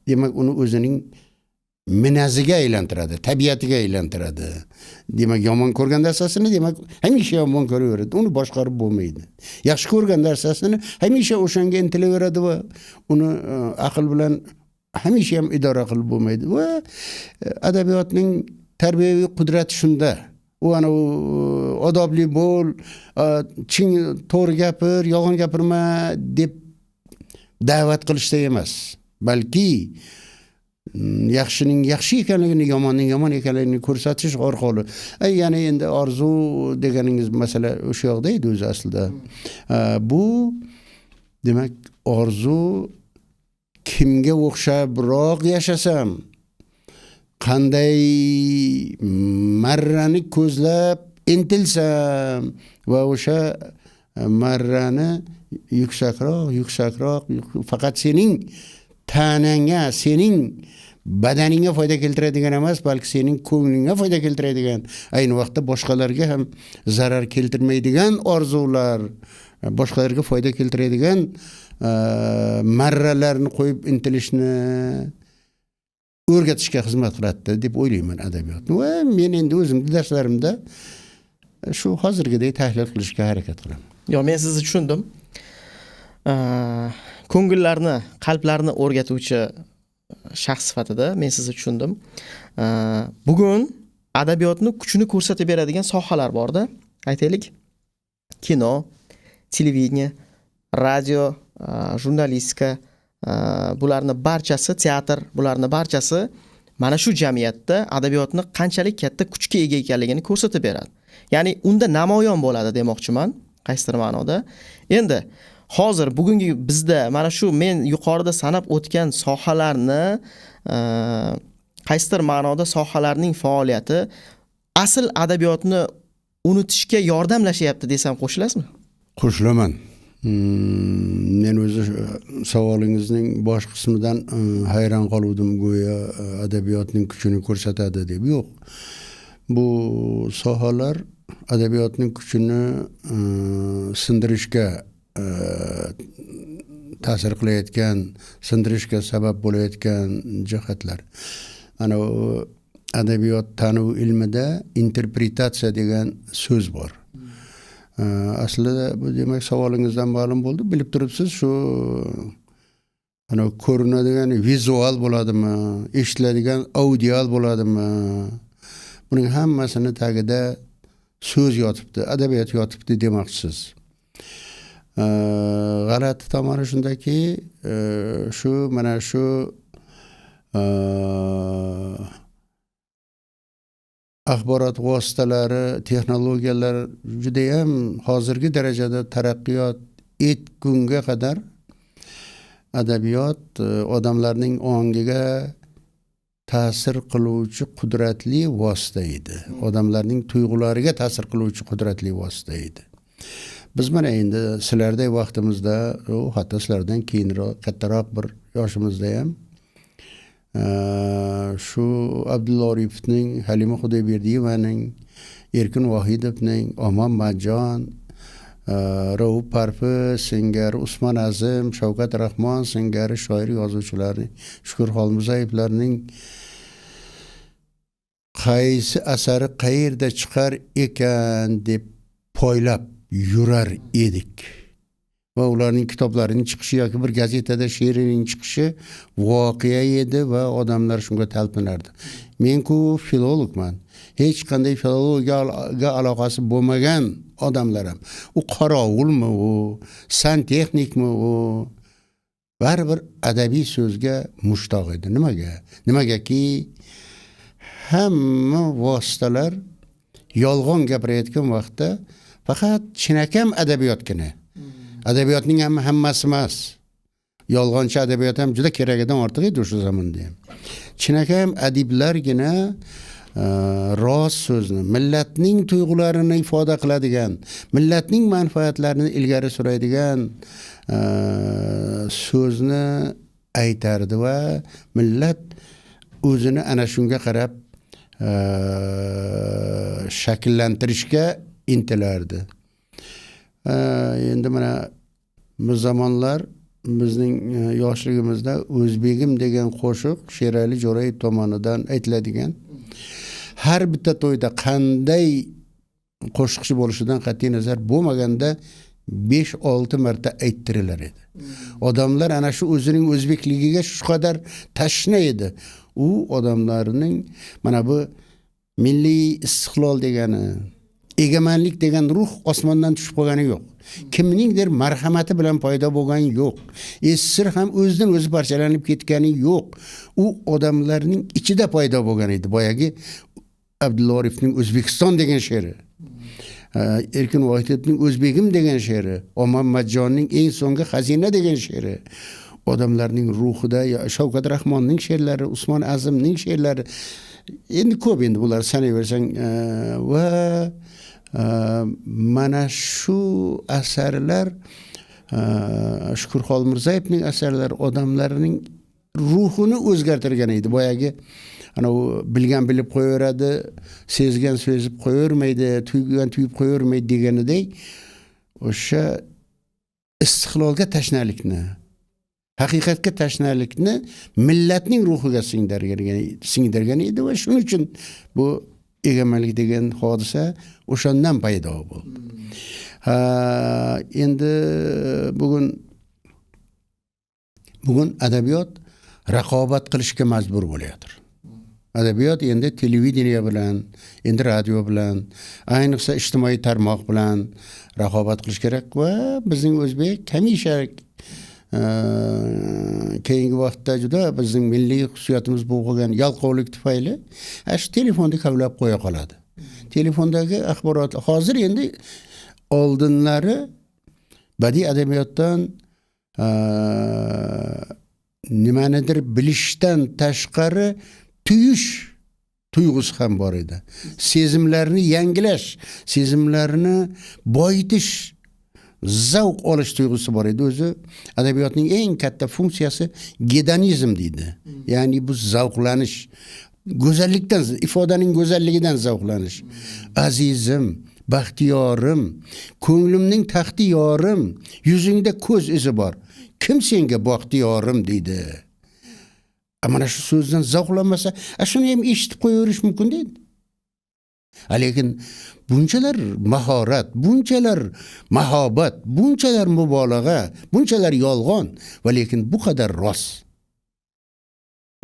demak uni o'zining minaziga aylantiradi, tabiatiga aylantiradi. Demak, yomon ko'rgan narsasini demak hamisha yomon ko'raveradi. Uni boshqarib bo'lmaydi. Yaxshi ko'rgan narsasini hamisha o'shanga intilaveradi va uni aql bilan hamisha ham idora qilib bo'lmaydi. Va adabiyotning tarbiyaviy qudrati shunda. U ana odobli bo'l, chin to'g'ri gapir, yolg'on gapirma deb da'vat qilishda emas, balki yaxshining yaxshi ekanligini, yomonning yomon ekanligini ko'rsatish orqali. Ya'ni endi orzu deganingiz masala o'sha yoqda edi o'zi aslida. Bu demak orzu kimga o'xshabroq yashasam, qanday marrani ko'zlab intilsam va o'sha marrani yuksakroq faqat sening tanangga, sening badaningga foyda keltiradigan emas, balki sening ko'nglingga foyda keltiradigan, ayni vaqtda boshqalarga ham zarar keltirmaydigan orzular, boshqalarga foyda keltiradigan marralarni qo'yib intilishni o'rgatishga xizmat qiladi deb o'ylayman adabiyotni. Va men endi o'zimning darslarimda shu hozirgidek tahlil qilishga harakat qilaman. Men sizni tushundim. Ko'ngillarni, qalblarni o'rgatuvchi shaxs sifatida men sizni tushundim. Bugun adabiyotni kuchini ko'rsatib beradigan sohalar bor-da. Aytaylik, kino, televideniya, radio, jurnalistika, bularning barchasi, teatr, bularning barchasi mana shu jamiyatda adabiyotni qanchalik katta kuchga ega ekanligini ko'rsatib beradi. Ya'ni unda namoyon bo'ladi demoqchiman, qaysidir ma'noda. Endi hozir bugungi bizda mana shu men yuqorida sanab o'tgan sohalarni, qaysidir ma'noda sohalarning faoliyati asl adabiyotni unutishga yordamlashyapti desam qo'shilasizmi? Qo'shilaman. Men o'zi savolingizning bosh qismidan hayron qoldim, go'yo adabiyotning kuchini ko'rsatadi deb. Yo'q. Bu sohalar adabiyotning kuchini sindirishga ta'sir qilayotgan, sindirishga sabab bo'layotgan jihatlar. Ana adabiyot tanuv ilmida interpretatsiya degan so'z bor. Aslida bu demak savolingizdan ma'lum bo'ldi. Bilib turibsiz, shu ana ko'rinadigan vizual bo'ladimi, eshitiladigan audial bo'ladimi? Buning hammasini tagida so'z yotibdi, adabiyot yotibdi demoqchisiz. G'alati tomoni shundaki, shu mana shu axborot vositalari, texnologiyalar juda ham hozirgi darajada taraqqiyot etgunga qadar adabiyot odamlarning ongiga ta'sir qiluvchi qudratli vosita edi. Odamlarning tuyg'ulariga ta'sir qiluvchi qudratli vosita edi. Biz mana endi sizlardek vaqtimizda, hatto sizlardan keyinroq, kattaroq bir yoshimizda ham shu Abdulla Oripovning, Halima Xudoyberdiyevaning, Erkin Vohidovning, Omon Majjon, Rauf Parfi singari Usmon Azim, Shavkat Rahmon singari shoir yozuvchilarning, Shukur Xolmuzayevlarning qaysi asari qayerda chiqar ekan deb poylab yurar edik. Va ularning kitoblarining chiqishi yoki bir gazetada she'rining chiqishi voqea edi va odamlar shunga talpinardi. Men-ku filologman. Hech qanday filologiyaga aloqasi bo'lmagan odamlar ham. U qorovulmi, u santexnikmi, u baribir adabiy so'zga mushtoq edi. Nimaga? Nimagaki hamma vositalar yolg'on gapirayotgan vaqtda faqat chinakam adabiyotgina. Adabiyotning hammasi emas. Yolg'onchi adabiyot ham juda keragidan ortiq edi o'sha zamonda ham. Chinakam adiblargina rost so'zni, millatning tuyg'ularini ifoda qiladigan, millatning manfaatlarini ilgari suradigan so'zni aytardi va millat o'zini ana shunga qarab shakllantirishga intilardi. Endi mana bu zamonlar bizning yoshligimizda O'zbegim degan qo'shiq Sherali Jo'rayev tomonidan aytiladigan har bitta to'yda qanday qo'shiqchi bo'lishidan qat'iy nazar bo'lmaganda 5-6 marta ayttirilar edi. Odamlar ana shu o'zining o'zbekligiga shu qadar tashna edi. U odamlarning mana bu milliy istiqlol degani, egamanlik degan ruh osmondan tushib qolgani yo'q. Kimningdir marhamati bilan paydo bo'lgani yo'q. Sir ham o'zidan o'zi parchalanib ketgani yo'q. U odamlarning ichida paydo bo'lgan edi. Boyagi Abdulla Orifning O'zbekiston degan she'ri. Erkin Vohidovning O'zbegim degan she'ri, Omon Majjonning eng so'nggi xazina degan she'ri. Odamlarning ruhida Shavkat Rahmonning she'rlari, Usmon Azimning she'rlari endi ko'p, endi bular sanayversang va mana shu asarlar, Shukur Xolmirzayevning asarlari odamlarning ruhini o'zgartirgan edi. Boyagi ana u bilgan bilib qo'yaveradi, sezgan sezib qo'yavermaydi, tuygan tuyib qo'yavermaydi deganidek, o'sha istiqlolga tashnalikni, haqiqatga tashnalikni millatning ruhiga singdirgan edi va shuning uchun bu egamanlik degan hodisa o'shandan paydo bo'ldi. Endi bugun adabiyot raqobat qilishga majbur bo'layotir. Adabiyot endi televideniya bilan, endi radio bilan, ayniqsa ijtimoiy tarmoq bilan raqobat qilish kerak va bizning o'zbek hamisha keyingi vaqtda juda bizning milliy xususiyatimiz bo'lgan yalqovlik tufayli shu telefonni kavlab qo'ya qoladi. Telefondagi axborot hozir endi oldinlari badiiy adabiyotdan nimanidir bilishdan tashqari tuyish tuyg'usi ham bor edi. Sezimlarni yangilash, sezimlarni boyitish, zavq olish tuyg'usi bor edi. O'zi adabiyotning eng katta funksiyasi gedonizm deydi. Ya'ni bu zavqlanish, go'zallikdan, ifodaning go'zalligidan zavqlanish. Azizim, baxtiyorim, ko'nglimning taxti yorim, yuzingda ko'z izi bor. Kim senga baxtiyorim deydi. Mana shu so'zdan zavqlanmasa, shuni ham eshitib qo'yaverish mumkin deydi. Lekin bunchalar mahorat, bunchalar mahobat, bunchalar mubolag'a, bunchalar yolg'on va lekin bu qadar rost.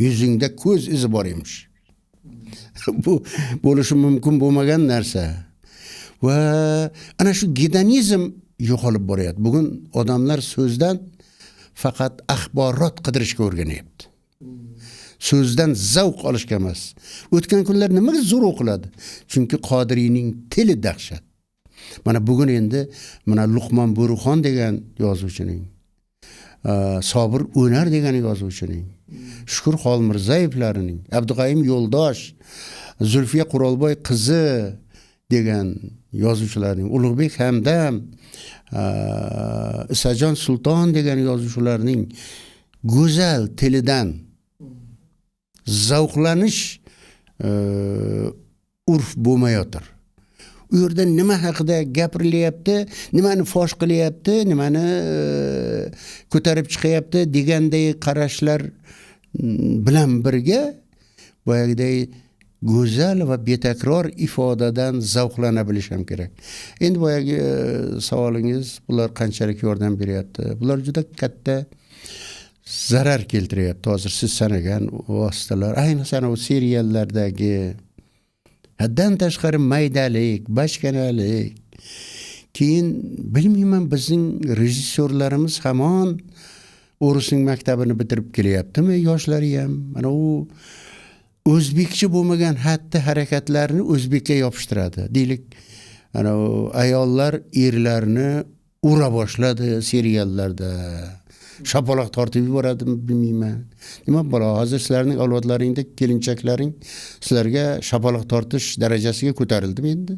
Yuzingda ko'z izi bor emish. Bu bo'lishi mumkin bo'lmagan narsa. Va ana shu gedonizm yo'qolib boryapti. Bugun odamlar so'zdan faqat axborot qidirishga o'rganyapti. So'zdan zavq olishga emas. O'tgan kunlar nimaga zo'r o'qiladi? Chunki Qodiriyning tili dahshat. Mana bugun endi mana Luqmon Bo'ruxon degan yozuvchining, Sobir O'nar degan yozuvchining, Shukur Xolmirzayevlarining, Abduqayim Yo'ldosh, Zulfiya Qurolboy qizi degan yozuvchilarning, Ulug'bek Hamdam, Isajon Sulton degan yozuvchilarning go'zal tilidan zavqlanish urf bo'lmayotir. U yerda nima haqida gapirilyapti, nimani fosh qilyapti, nimani ko'tarib chiqyapti deganday qarashlar bilan birga boyagiday go'zal va betakror ifodadan zavqlana bilish ham kerak. Endi boyagi savolingiz, bular qanchalik yordam beryapti? Bular juda katta zarar keltiryapti. Hozir siz sanagan vositalar, ayniqsa o seriallardagi haddan tashqari maydalik, bachkanalik. Keyin bilmayman, bizning rejissyorlarimiz hamon o'risning maktabini bitirib kelyaptimi, yoshlari ham. Mana u o'zbekcha bo'lmagan xatti harakatlarni o'zbekka yopishtiradi. Deylik, ana ayollar erlarni ura boshladi seriallarda. Shapaloq tortib yuboradimi bilmayman. Nima bo'la, hozir sizlarning avlodlaringda kelinchaklaring sizlarga shapaloq tortish darajasiga ko'tarildimi endi?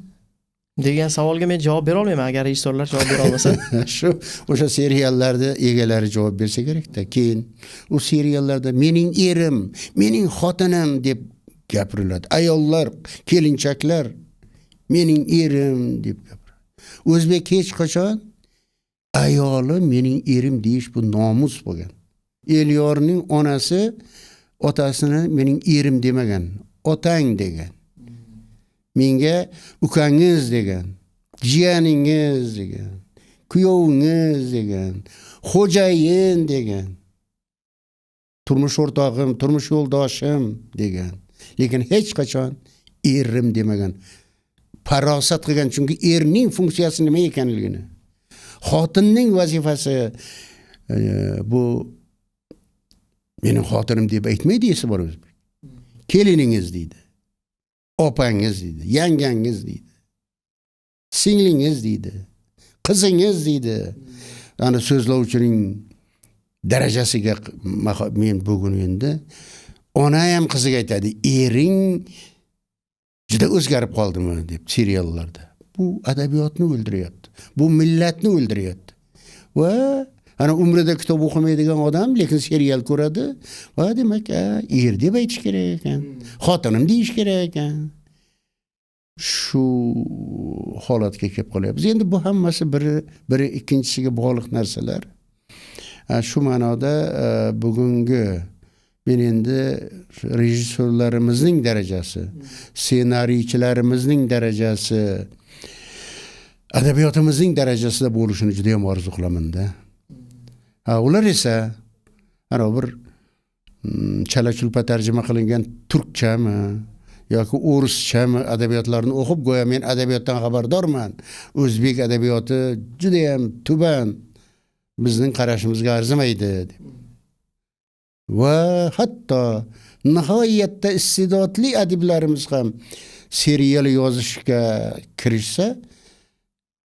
Degan savolga men javob bera olmayman agar rejissyorlar javob bera olmasa. Shu o'sha seriallarda egalari javob bersa kerak-da. Keyin u seriallarda mening erim, mening xotinim deb gapiriladi. Ayollar, kelinchaklar mening erim deb gapiradi. O'zbek hech qachon ayoli mening erim deyish bu nomus bo'lgan. Elyorning onasi otasini mening erim demagan, otang degan. Menga ukangiz degan, jiyaningiz degan, kuyovingiz degan, xo'jayin degan. Turmush o'rtog'im, turmush yo'ldoshim degan. Lekin hech qachon erim demagan. Farosat qilgan, chunki erning funksiyasi nima ekanligini. Xotinning vazifasi bu mening xotinim deb aytmaydi esa bor o'zbek. Keliningiz deydi. Opangiz deydi, yangangiz deydi. Singlingiz deydi. Qizingiz deydi. Ana so'zlovchining darajasiga men bugun endi ona ham qiziga aytadi, ering juda o'zgarib qoldimi deb seriallarda. Bu adabiyotni o'ldiryapti. Bu millatni o'ldiryapti. Va ana umrida kitob o'qimaydigan odam lekin serial ko'radi. Va demak, er deb aytish kerak ekan. Xotinim deyish kerak ekan. Shu holatga kelib qolyapmiz. Endi bu hammasi biri ikkinchisiga bog'liq narsalar. Shu ma'noda bugungi men endi rejissyorlarimizning darajasi, ssenariychilarimizning darajasi, adabiyotimizning darajasida bo'lishini juda ham orzu qilaman-da. Ular esa ana bir chala-chulpa tarjima qilingan turkchami yoki o'rischami adabiyotlarni o'qib go'yo men adabiyotdan xabardorman. O'zbek adabiyoti juda ham tuban, bizning qarashimizga arzimaydi deb. Va hatto nihoyatda iste'dodli adiblarimiz ham serial yozishga kirishsa,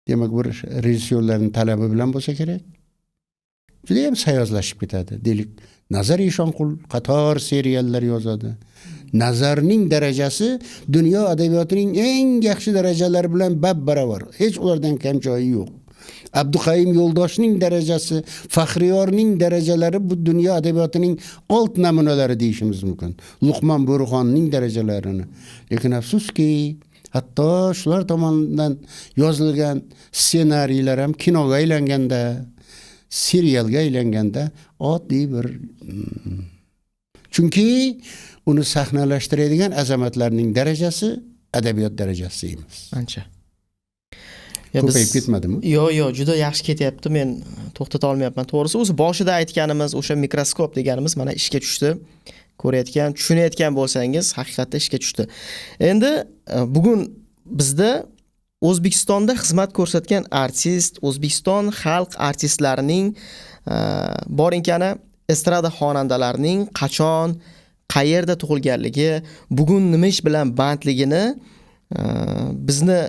demak bir rejissyorlarning talabi bilan bo'lsa kerak, juda ham sayozlashib ketadi. Deylik, Nazar Eshonqul qator seriallar yozadi. Nazarning darajasi dunyo adabiyotining eng yaxshi darajalari bilan bab-baravar. Hech ulardan kam joyi yo'q. Abduqayim Yo'ldoshning darajasi, Faxriyorning darajalari bu dunyo adabiyotining old namunalari deyishimiz mumkin. Luqmon Bo'rixonning darajalarini. Lekin afsuski, hatto shular tomonidan yozilgan ssenariylar ham kinoga aylanganda, serialga aylanganda oddiy bir chunki uni sahnalashtiradigan azamatlarning darajasi adabiyot darajasi emas. Ancha. Ko'payib ketmadimi? Yo'q, juda yaxshi ketyapti. Men to'xtata olmayapman. To'g'risi, o'zi boshida aytganimiz o'sha mikroskop deganimiz mana ishga tushdi. Ko'rayotgan, tushunayotgan bo'lsangiz, haqiqatda ishga tushdi. Endi bugun bizda O'zbekistonda xizmat ko'rsatgan artist, O'zbekiston xalq artistlarining borinkani estrada xonandalarining qachon, qayerda tug'ilganligi, bugun nima ish bilan bandligini bizni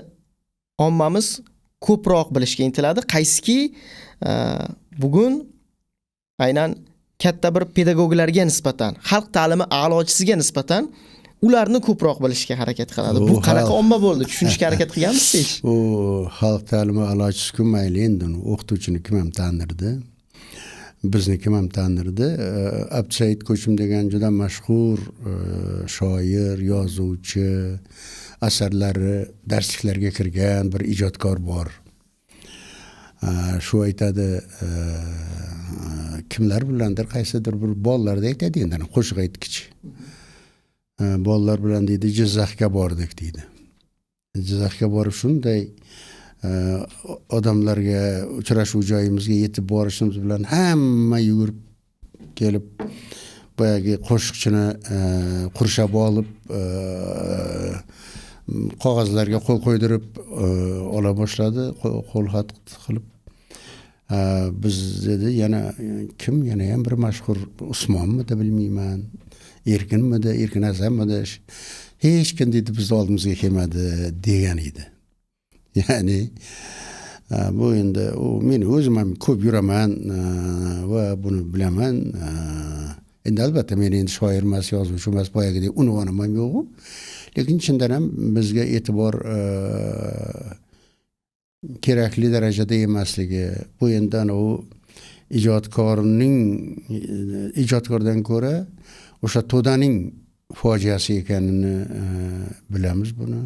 ommamiz ko'proq bilishga intiladi. Qaysiki bugun aynan katta bir pedagoglarga nisbatan, xalq ta'limi a'lochisiga nisbatan ularni ko'proq bilishga harakat qiladi. Bu qanaqa omma bo'ldi? Tushunishga harakat qilganmisiz? U xalq ta'limi a'lochisi mayli endi o'qituvchini kim ham tanirdi? Bizni kim ham tanirdi? Abdusaid Ko'chim degan juda mashhur shoir, yozuvchi, asarlari darsliklarga kirgan bir ijodkor bor. Shu aytadi, kimlar bilandir qaysidir bir bolalarda aytadi endi qo'shiq aytkichi. Bolalar bilan deydi, Jizzaxga bordik deydi. Jizzaxga borib shunday odamlarga uchrashuv joyimizga yetib borishimiz bilan hamma yugurib kelib boyagi qo'shiqchini qurshab olib qog'ozlarga qo'l qo'ydirib ola boshladi, qo'l xat qilib. Biz dedi, yana kim, yana ham bir mashhur Usmonmidi bilmayman, Erkinmidi, Erkin Hasanmidi, hech kim dedi bizni oldimizga kelmadi degan edi. Ya'ni bu endi men o'zim ham ko'p yuraman va buni bilaman. Endi albatta men endi shoir emas, yozuvchi emas, boyagidek unvonim ham yo'q. Lekin chindan ham bizga e'tibor kerakli darajada emasligi, bu endi u ijodkordan ko'ra o'sha to'daning fojiasi ekanini bilamiz buni.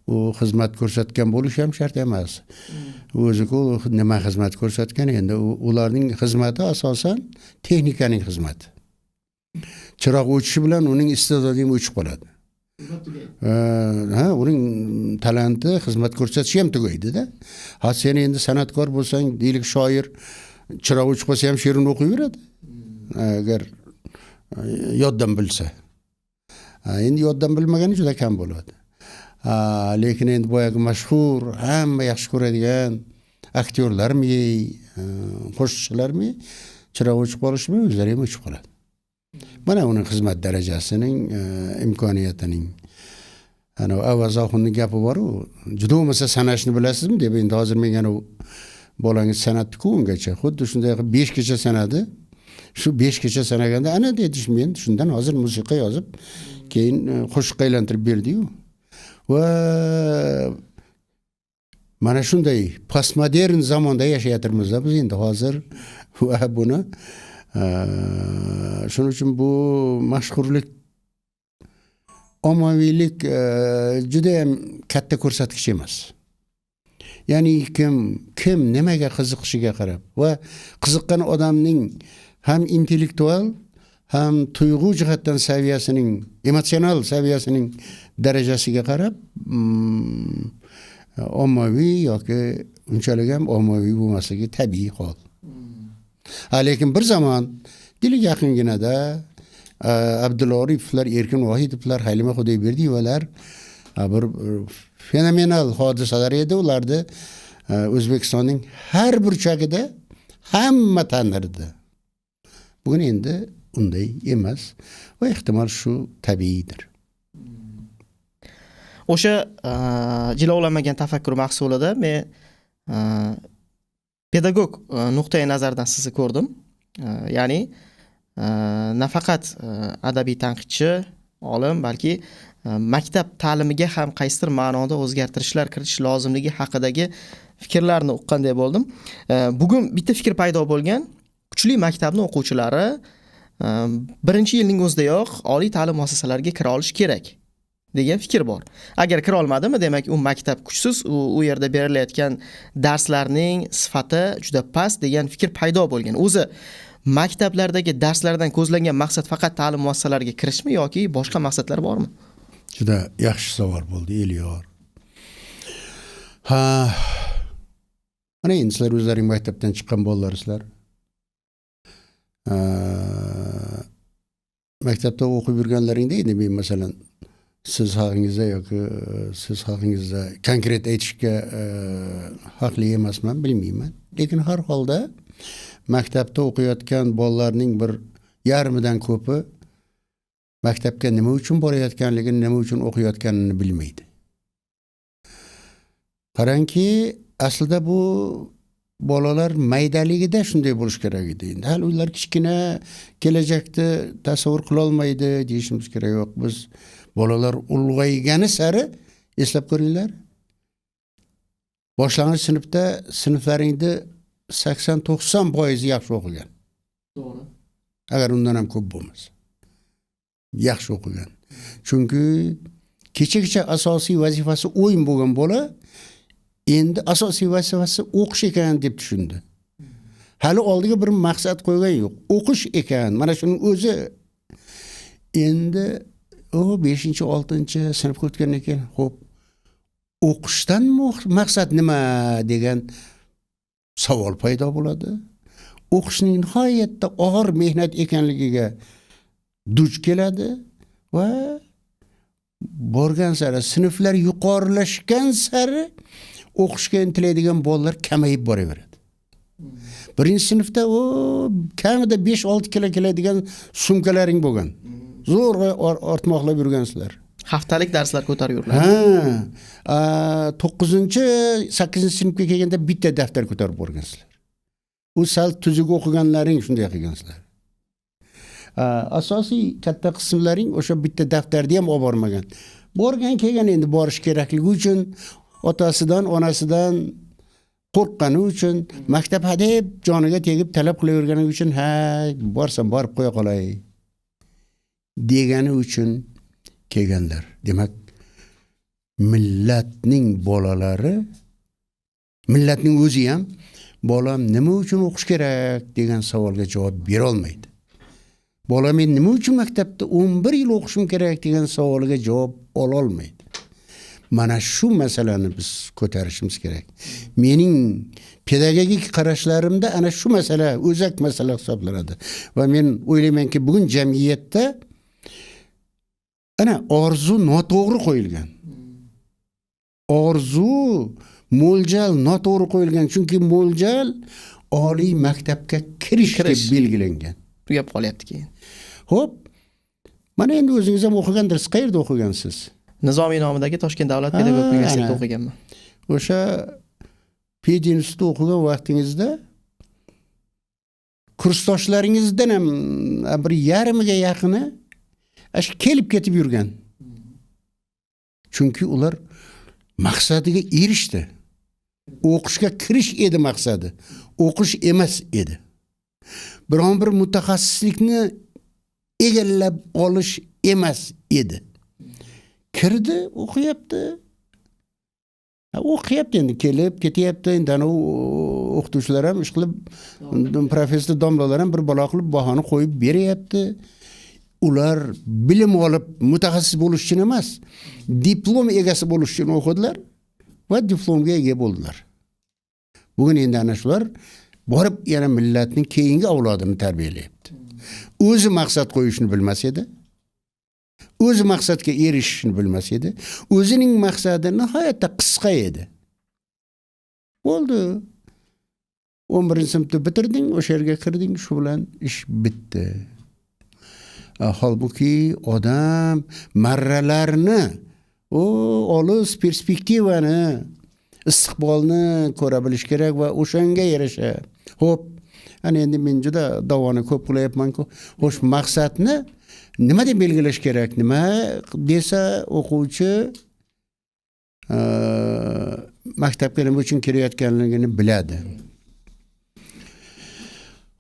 u xizmat ko'rsatgan bo'lishi ham shart emas. O'zi-ku nima xizmat ko'rsatgan, endi ularning xizmati asosan texnikaning xizmati. Chiroq o'chishi bilan uning iste'dodi ham o'chib qoladi. Uning talanti xizmat ko'rsatishi ham tugaydi-da. Sen endi san'atkor bo'lsang, deylik shoir, chiroq o'chib qolsa ham she'rini o'qiyveradi. Agar yoddan bilsa. Endi yoddan bilmagani juda kam bo'ladi. Lekin endi boyagi mashhur, hamma yaxshi ko'radigan aktyorlarmi, qo'shiqchilarmi chiroq o'chib qolishmi, o'zlari ham o'chib qoladi. Mana uning xizmat darajasining, imkoniyatining. Avazoxonning gapi bor-ku, juda bo'lmasa sanashni bilasizmi deb, endi hozir men yana bolangiz sanatdi-ku ungacha. Xuddi shunday 5 kecha sanadi. Shu 5 kecha sanaganda ana dedi, men shundan hozir musiqa yozib, keyin qo'shiq aylantirib berdi-yu. Va mana shunday postmodern zamonda yashayapmiz-da biz endi hozir. Va buni shuning uchun bu mashhurlik, ommaviylik juda ham katta ko'rsatkich emas. Ya'ni kim nimaga qiziqishiga qarab va qiziqqan odamning ham intellektual, ham tuyg'u jihatdan saviyasining, emotsional saviyasining darajasiga qarab ommaviy yoki unchalik ham ommaviy bo'lmasligi tabiiy hol. Lekin bir zaman dili yaqinginada Abdulla Oripovlar, Erkin Vohidovlar, Halima Xudayberdiyevalar bir fenomenal hodisalar edi. Ularni O'zbekistonning har burchagida hamma tanirdi. Bugun endi unday emas va ehtimol shu tabiiydir. O'sha jilovlanmagan tafakkur mahsulida men pedagog nuqtai nazardan sizni ko'rdim. Ya'ni nafaqat adabiy tanqidchi, olim, balki maktab ta'limiga ham qaysidir ma'noda o'zgartirishlar kiritish lozimligi haqidagi fikrlarni uqqanday bo'ldim. Bugun bitta fikr paydo bo'lgan. Kuchli maktabni o'quvchilari birinchi yilning o'zidayoq oliy ta'lim muassasalariga kira olish kerak degan fikr bor. Agar kira olmadimi, demak u maktab kuchsiz, u yerda berilayotgan darslarning sifati juda past degan fikr paydo bo'lgan. O'zi maktablardagi darslardan ko'zlangan maqsad faqat ta'lim muassasalariga kirishmi yoki boshqa maqsadlar bormi? Juda yaxshi savol bo'ldi, Elyor. Mana endi sizlar o'zlaring maktabdan chiqqan bolalarsizlar. Maktabda o'qib yurganlaringda endi men masalan siz haqingizda yoki siz haqingizda konkret aytishga haqli emasman, bilmayman. Lekin har holda maktabda o'qiyotgan bolalarning bir yarmidan ko'pi maktabga nima uchun borayotganligini, nima uchun o'qiyotganini bilmaydi. Qarangki, aslida bu bolalar maydaligida shunday bo'lish kerak edi. Endi hali ular kichkina, kelajakni tasavvur qila olmaydi deyishimiz kerak. Yo'q, biz bolalar ulg'aygani sari eslab ko'ringlar. Boshlang'ich sinfda sinflaringda 80-90% yaxshi o'qigan. To'g'ri. Agar undan ham ko'p bo'lmasa. Yaxshi o'qigan. Chunki kecha asosiy vazifasi o'yin bo'lgan bola endi asosiy vazifasi o'qish ekan deb tushundi. Hali oldiga bir maqsad qo'ygan yo'q. O'qish ekan. Mana shuning o'zi endi o 5-6 sinfga o'tgandan keyin xo'p, o'qishdan maqsad nima degan savol paydo bo'ladi. O'qishning nihoyatda og'ir mehnat ekanligiga duch keladi va borgan sari, sinflar yuqorilashgan sari o'qishga intiladigan bolalar kamayib boraveradi. Birinchi sinfda o kamida 5-6 kilo keladigan sumkalaring bo'lgan. Zo'rg'a ortmoqlab yurgansizlar. Haftalik darslar ko'tarib yurlar. 9-8 sinfga kelganda bitta daftar ko'tarib borgansizlar. U sal tuzuk o'qiganlaring shunday qilgansizlar. Asosiy katta qismlaring o'sha bitta daftarni ham olib bormagan. Borgan kelgan endi borish kerakligi uchun otasidan, onasidan qo'rqqani uchun, maktab hadeb joniga tegib talab qilavergani uchun, borsam borib qo'ya qolay degani uchun kelganlar. Demak, millatning bolalari, millatning o'zi ham bolam nima uchun o'qish kerak degan savolga javob bera olmaydi. Bolam men nima uchun maktabda 11 yil o'qishim kerak degan savoliga javob ola olmaydi. Mana shu masalani biz ko'tarishimiz kerak. Mening pedagogik qarashlarimda ana shu masala o'zak masala hisoblanadi. Va men o'ylaymanki, bugun jamiyatda ana orzu noto'g'ri qo'yilgan. Orzu, mo'ljal noto'g'ri qo'yilgan. Chunki mo'ljal oliy maktabga kirish deb belgilangan. Tugab qolyapti keyin. Xo'p. Mana endi o'zingiz ham o'qigandirsiz. Qayerda o'qigansiz? Nizomiy nomidagi Toshkent davlat pedagogik universitetida o'qiganman. O'sha pedinstitutda o'qigan vaqtingizda kursdoshlaringizdan ham bir yarmiga yaqini kelib ketib yurgan. Chunki ular maqsadiga erishdi. O'qishga kirish edi maqsadi. O'qish emas edi. Biron bir mutaxassislikni egallab olish emas edi. Kirdi, o'qiyapti. O'qiyapti endi, kelib ketyapti. Endi ana o'qituvchilar ham ish qilib, professor domlalar ham bir balo qilib bahoni qo'yib beryapti. Ular bilim olib mutaxassis bo'lish uchun emas, diplom egasi bo'lish uchun o'qidilar va diplomga ega bo'ldilar. Bugun endi ana shular borib yana millatning keyingi avlodini tarbiyalayapti. O'zi maqsad qo'yishni bilmas edi. O'zi maqsadga erishishni bilmas edi. O'zining maqsadi nihoyatda qisqa edi. Bo'ldi. 11-sinfni bitirding, o'sha yerga kirding, shu bilan ish bitdi. Halbuki odam marralarni, olis perspektivani, istiqbolni ko'ra bilish kerak va o'shanga yarasha. Xo'p, ana endi men juda davoni ko'p qilyapman-ku. Xo'sh, maqsadni nima deb belgilash kerak? Nima desa o'quvchi maktabga nima uchun kelayotganligini biladi.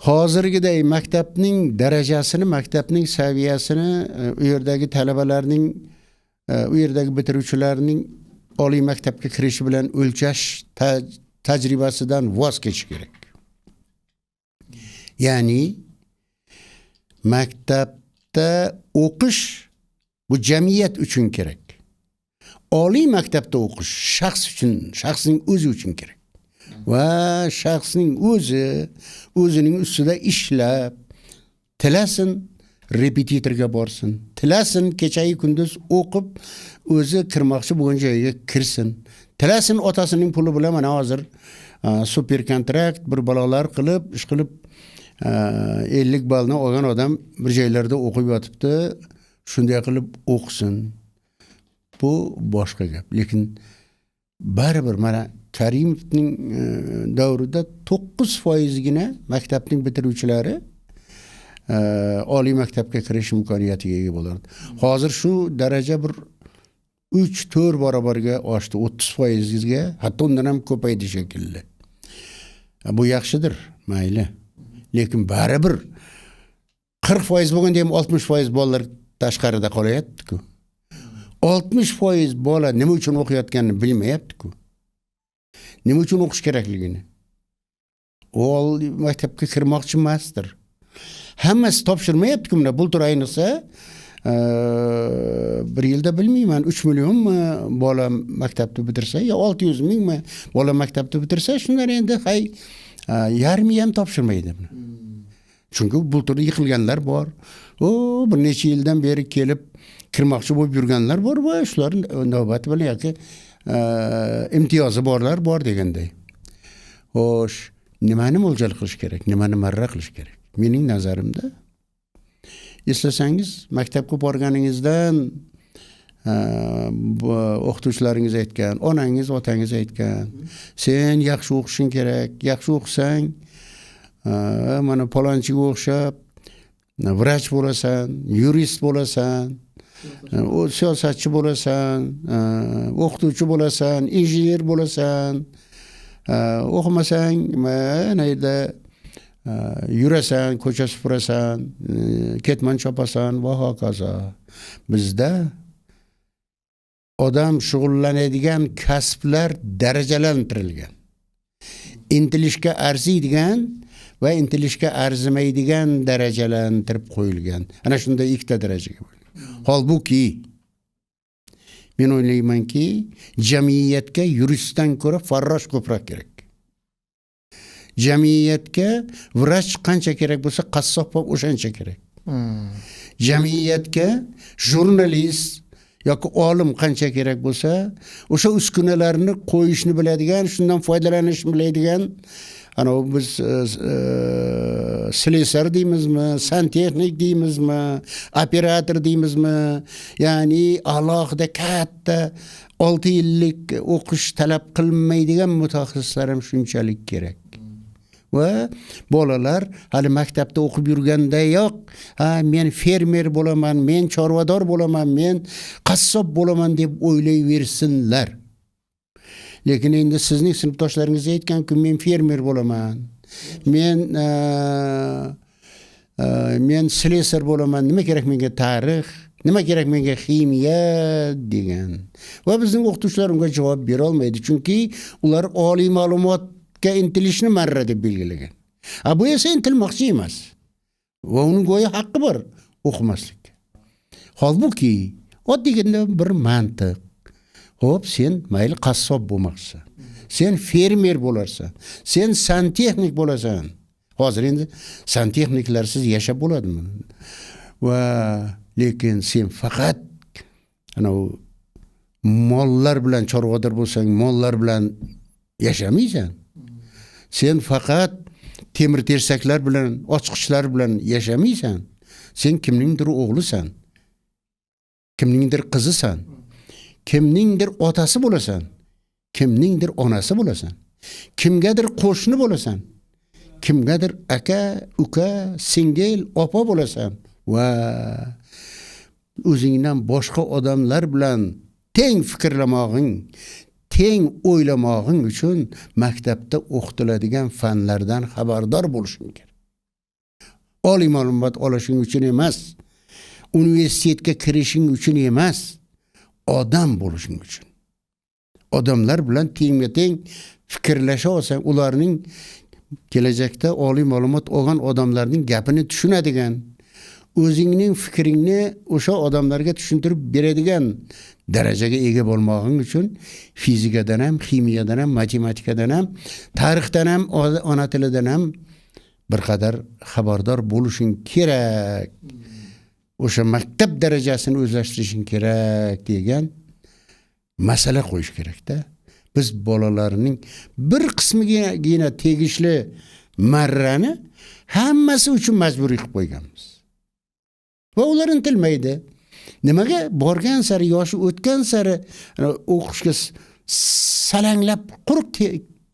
Hozirgiday maktabning darajasini, maktabning saviyasini, u yerdagi talabalarning, u yerdagi bitiruvchilarning oliy maktabga kirishi bilan o'lchash tajribasidan voz kechish kerak. Ya'ni maktabda o'qish bu jamiyat uchun kerak. Oliy maktabda o'qish shaxs uchun, shaxsning o'zi uchun kerak. Va shaxsning o'zining ustida ishlab, tilasin repetitorga borsin, tilasin kechayi kunduz o'qib, o'zi kirmoqchi bo'lgan joyga kirsin. Tilasin otasining puli bilan mana hozir super kontrakt bir balolar qilib, ish qilib 50 ballni olgan odam bir joylarda o'qib yotibdi, shunday qilib o'qisin. Bu boshqa gap. Lekin baribir mana Karimovning davrida 9% gina maktabning bitiruvchilari oliy maktabga kirish imkoniyatiga ega bo'lardi. Hozir shu daraja bir 3-4 barobarga oshdi, 30% ga, hatto undan ham ko'paydi shekilli. Bu yaxshidir, mayli. Lekin baribir 40% bo'lganda ham 60% bolalar tashqarida qolyapti-ku. 60% bola nima uchun o'qiyotganini bilmayapti-ku. Nima uchun o'qish kerakligini. O maktabga kirmoqchi emasdir. Hammasi topshirmayapti-ku. Mana bultur ayniqsa bir yilda bilmayman 3 millionmi bola maktabni bitirsa yo 600 mingmi bola maktabni bitirsa, shundan endi yarmi ham topshirmaydi. Chunki bultur yiqilganlar bor. Bir necha yildan beri kelib kirmoqchi bo'lib yurganlar bor va shular navbat bilan yoki imtiyozi borlar bor deganday. Xo'sh, nimani mo'ljal qilish kerak? Nimani marra qilish kerak? Mening nazarimda, eslasangiz, maktabga borganingizdan o'qituvchilaringiz aytgan, onangiz, otangiz aytgan, sen yaxshi o'qishing kerak, yaxshi o'qisang, mana palonchiga o'xshab vrach bo'lasan, yurist bo'lasan, siyosatchi bo'lasan, o'qituvchi bo'lasan, injener bo'lasan, o'qimasang mana yerda yurasan, ko'cha supurasan, ketmon chopasan va hokazo. Bizda odam shug'ullanadigan kasblar darajalantirilgan. Intilishga arziydigan va intilishga arzimaydigan darajalantirib qo'yilgan. Ana shunday ikkita darajaga bo'lingan. Holbuki men o'ylaymanki, jamiyatga yuristdan ko'ra farrosh ko'proq kerak. Jamiyatga vrach qancha kerak bo'lsa, qassob ham o'shancha kerak. Jamiyatga jurnalist yoki olim qancha kerak bo'lsa, o'sha uskunalarni qo'yishni biladigan, shundan foydalanishni biladigan, ana biz slesar deymizmi, santexnik deymizmi, operator deymizmi, ya'ni alohida katta 6 yillik o'qish talab qilinmaydigan mutaxassislar ham shunchalik kerak. Va bolalar hali maktabda o'qib yurgandayoq, men fermer bo'laman, men chorvador bo'laman, men qassob bo'laman deb o'ylayversinlar. Lekin endi sizning sinfdoshlaringiz aytgan-ku, men fermer bo'laman, men slesar bo'laman, nima kerak menga tarix, nima kerak menga ximiya degan. Va bizning o'qituvchilar unga javob bera olmaydi, chunki ular oliy ma'lumotga intilishni marra deb belgilagan. Bu esa intilmoqchi emas. Va uning go'yo haqqi bor o'qimaslikka. Holbuki oddiygina bir mantiq. Hop, sen mayli qassob bo'lmoqsan, sen fermer bo'larsan, sen santexnik bo'lasan. Hozir endi santexniklarsiz yashab bo'ladimi? Va lekin sen faqat ana mollar bilan chorvador bo'lsang, mollar bilan yashamaysan. Sen faqat temir tersaklar bilan, ochqichlar bilan yashamaysan. Sen kimningdir o'g'lisan, kimningdir qizisan, kimningdir otasi bo'lasan, kimningdir onasi bo'lasan, kimgadir qo'shni bo'lasan, kimgadir aka, uka, singil, opa bo'lasan va o'zingdan boshqa odamlar bilan teng fikrlamog'ing, teng o'ylamog'ing uchun maktabda o'qitiladigan fanlardan xabardor bo'lishing kerak. Oliy ma'lumot olishing uchun emas, universitetga kirishing uchun emas, odam bo'lishing uchun. Odamlar bilan tengma-teng fikrlasha olsang, ularning kelajakda oliy ma'lumot olgan odamlarning gapini tushunadigan, o'zingning fikringni o'sha odamlarga tushuntirib beradigan darajaga ega bo'lmog'ing uchun fizikadan ham, ximiyadan ham, matematikadan ham, tarixdan ham, ona tilidan ham bir qadar xabardor bo'lishing kerak. O'sha maktab darajasini o'zlashtirishing kerak degan masala qo'yish kerak-da. Biz bolalarning bir qismigagina tegishli marrani hammasi uchun majburiy qilib qo'yganmiz. Va ular intilmaydi. Nimaga? Borgan sari, yoshi o'tgan sari o'qishga salanglab, quruq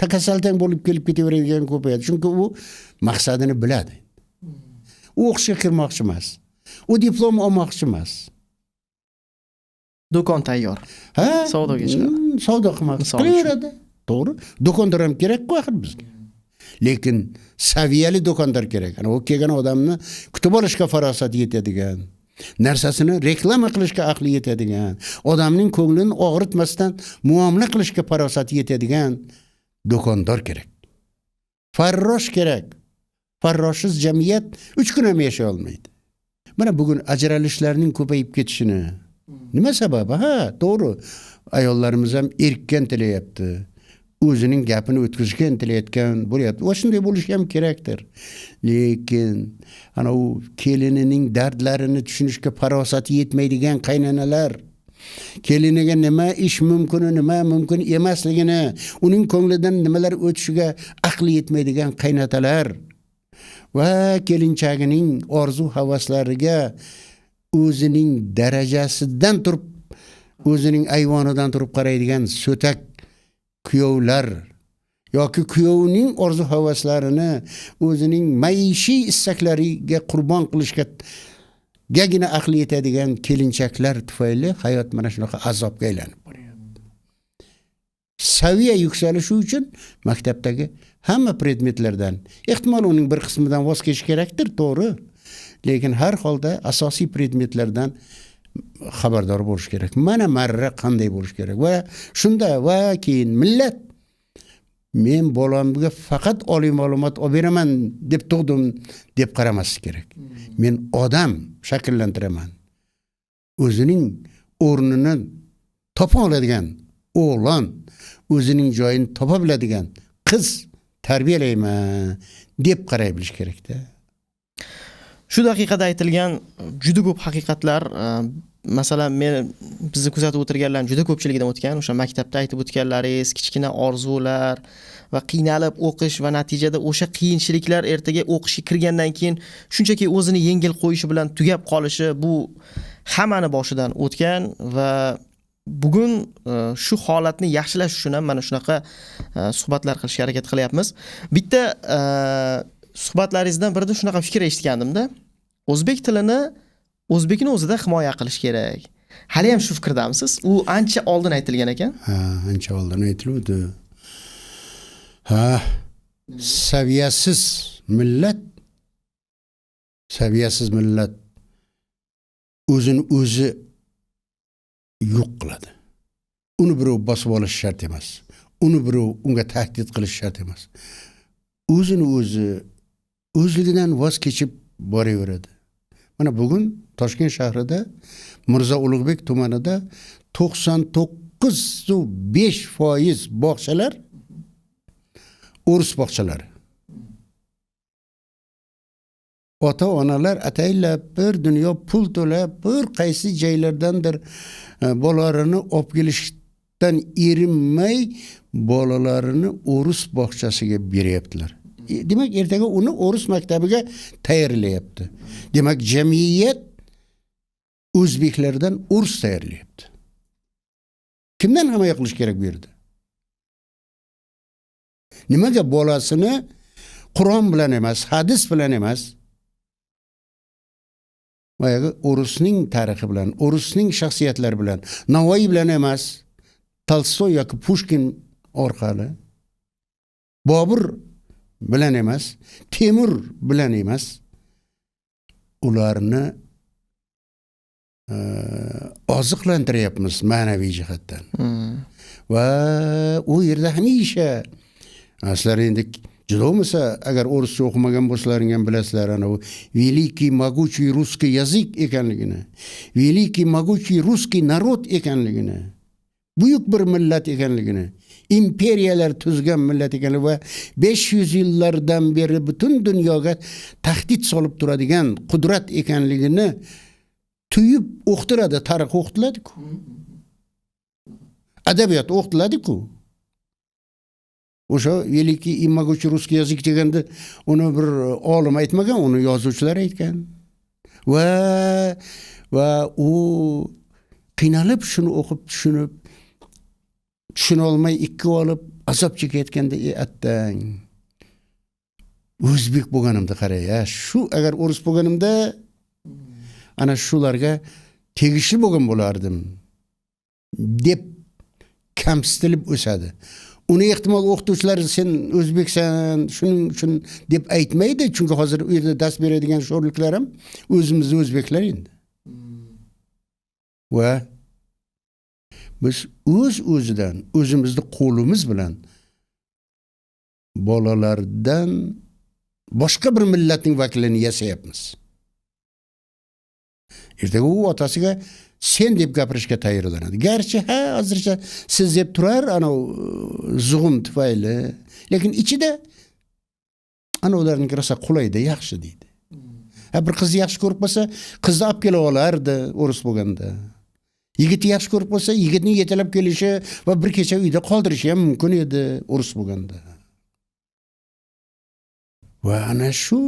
takasaltang bo'lib kelib ketaveradigan ko'payadi. Chunki u maqsadini biladi. U o'qishga kirmoqchi emas. U diplom olmoqchi emas. Do'kon tayyor. Savdoga chiqadi. Savdo qilaveradi. To'g'ri. Do'kondor ham kerak-ku axir bizga. Lekin saviyali do'kondor kerak. Ana u kelgan odamni kutib olishga farosati yetadigan, narsasini reklama qilishga aqli yetadigan, odamning ko'nglini og'ritmasdan muomala qilishga farosati yetadigan do'kondor kerak. Farrosh kerak. Farroshsiz jamiyat 3 kun ham yashay olmaydi. Mana bugun ajralishlarning ko'payib ketishini nima sababi? To'g'ri. Ayollarimiz ham erkin tilayapti. O'zining gapini o'tkazishga intilayotgan bo'lyapti. Va shunday bo'lishi ham kerakdir. Lekin ana u kelinining dardlarini tushunishga farosati yetmaydigan qaynanalar, keliniga nima ish mumkin, nima mumkin emasligini, uning ko'nglidan nimalar o'tishiga aqli yetmaydigan qaynatalar va kelinchagining orzu havaslariga o'zining darajasidan turib, o'zining ayvonidan turib qaraydigan so'tak kuyovlar yoki kuyovning orzu havaslarini o'zining maishiy istaklariga qurbon qilishga gagina aqli yetadigan kelinchaklar tufayli hayot mana shunaqa azobga aylanib boryapti. Saviya yuksalishi uchun maktabdagi hamma predmetlardan, ehtimol uning bir qismidan voz kechish kerakdir, to'g'ri. Lekin har holda asosiy predmetlardan xabardor bo'lish kerak. Mana marra qanday bo'lish kerak va shunda va keyin millat men bolamga faqat oliy ma'lumot olib beraman deb tug'dim deb qaramaslik kerak. Men odam shakllantiraman. O'zining o'rnini topa oladigan o'g'lon, o'zining joyini topa biladigan qiz tarbiyalayman deb qaray bilish kerak-da. Shu daqiqada aytilgan juda ko'p haqiqatlar, masalan, men bizni kuzatib o'tirganlar juda ko'pchiligidan o'tgan, o'sha maktabda aytib o'tganlaringiz, kichkina orzular va qiynalib o'qish va natijada o'sha qiyinchiliklar ertaga o'qishga kirgandan keyin shunchaki o'zini yengil qo'yishi bilan tugab qolishi, bu hammani boshidan o'tgan va bugun shu holatni yaxshilash uchun ham mana shunaqa suhbatlar qilishga harakat qilyapmiz. Bitta suhbatlaringizdan birida shunaqa fikr eshitgandim-da. O'zbek tilini o'zbekning o'zida himoya qilish kerak. Hali ham shu fikrdamisiz? U ancha oldin aytilgan ekan. Ha, ancha oldin aytildi. Ha, saviyasiz millat o'zini o'zi yo'q qiladi. Uni birov bosib olish shart emas. Uni birov unga tahdid qilish shart emas. O'zini o'zi o'zligidan voz kechib boraveradi. Mana bugun Toshkent shahrida Mirzo Ulug'bek tumanida 99.5% bog'chalar o'ris bog'chalari. Ota-onalar ataylab bir dunyo pul to'lab, bir qaysi joylardandir bolalarini olib kelishdan erinmay bolalarini o'ris bog'chasiga beryaptilar. Demak, ertaga uni o'ris maktabiga tayyorlayapti. Demak, jamiyat o'zbeklardan o'ris tayyorlayapti. Kimdan himoya qilish kerak bu yerda? Nimaga bolasini Qur'on bilan emas, hadis bilan emas, boyagi o'risning tarixi bilan, o'risning shaxsiyatlari bilan, Navoiy bilan emas, Tolstoy yoki Pushkin orqali, Bobur bilan emas, Temur bilan emas, ularni oziqlantiryapmiz ma'naviy jihatdan. Va u yerda hamisha sizlar endi juda bo'lmasa, agar o'rischa o'qimagan bo'lsalaring ham bilasizlar, ana u великий могучий русский язык ekanligini, великий могучий русский народ ekanligini, buyuk bir millat ekanligini, imperiyalar tuzgan millat ekanligini va 500 yillardan beri butun dunyoga tahdid solib turadigan qudrat ekanligini tuyib o'qitiladi, tarix o'qitiladi-ku. Adabiyot o'qitiladi-ku. O'sha великий и могучий русский язык deganda uni bir olim aytmagan, uni yozuvchilar aytgan. Va u qiynalib shuni o'qib tushuna olmay ikki olib azob chekayotganda attang. O'zbek bo'lganimda qaray, shu agar o'ris bo'lganimda ana shularga tegishli bo'lgan bo'lardim deb kamsitilib o'sadi. Uni ehtimol o'qituvchilar sen o'zbeksan, shuning uchun deb aytmaydi, chunki hozir u yerda dars beradigan sho'rliklar ham o'zimizni o'zbeklar endi. Va biz o'zidan, o'zimizni qo'limiz bilan bolalardan boshqa bir millatning vakilini yasayapmiz. Ertaga u otasiga sen deb gapirishga tayyorlanadi. Garchi hozircha siz deb turar ana zug'um tufayli, lekin ichida ana ularning rosa qulayda yaxshi deydi. Bir qizni yaxshi ko'rib bo'lsa, qizni olib kela olardi o'ris bo'lganda. Yigitni yaxshi ko'rib bo'lsa, yigitning yetalab kelishi va bir kecha uyda qoldirishi ham mumkin edi o'ris bo'lganda. Va ana shu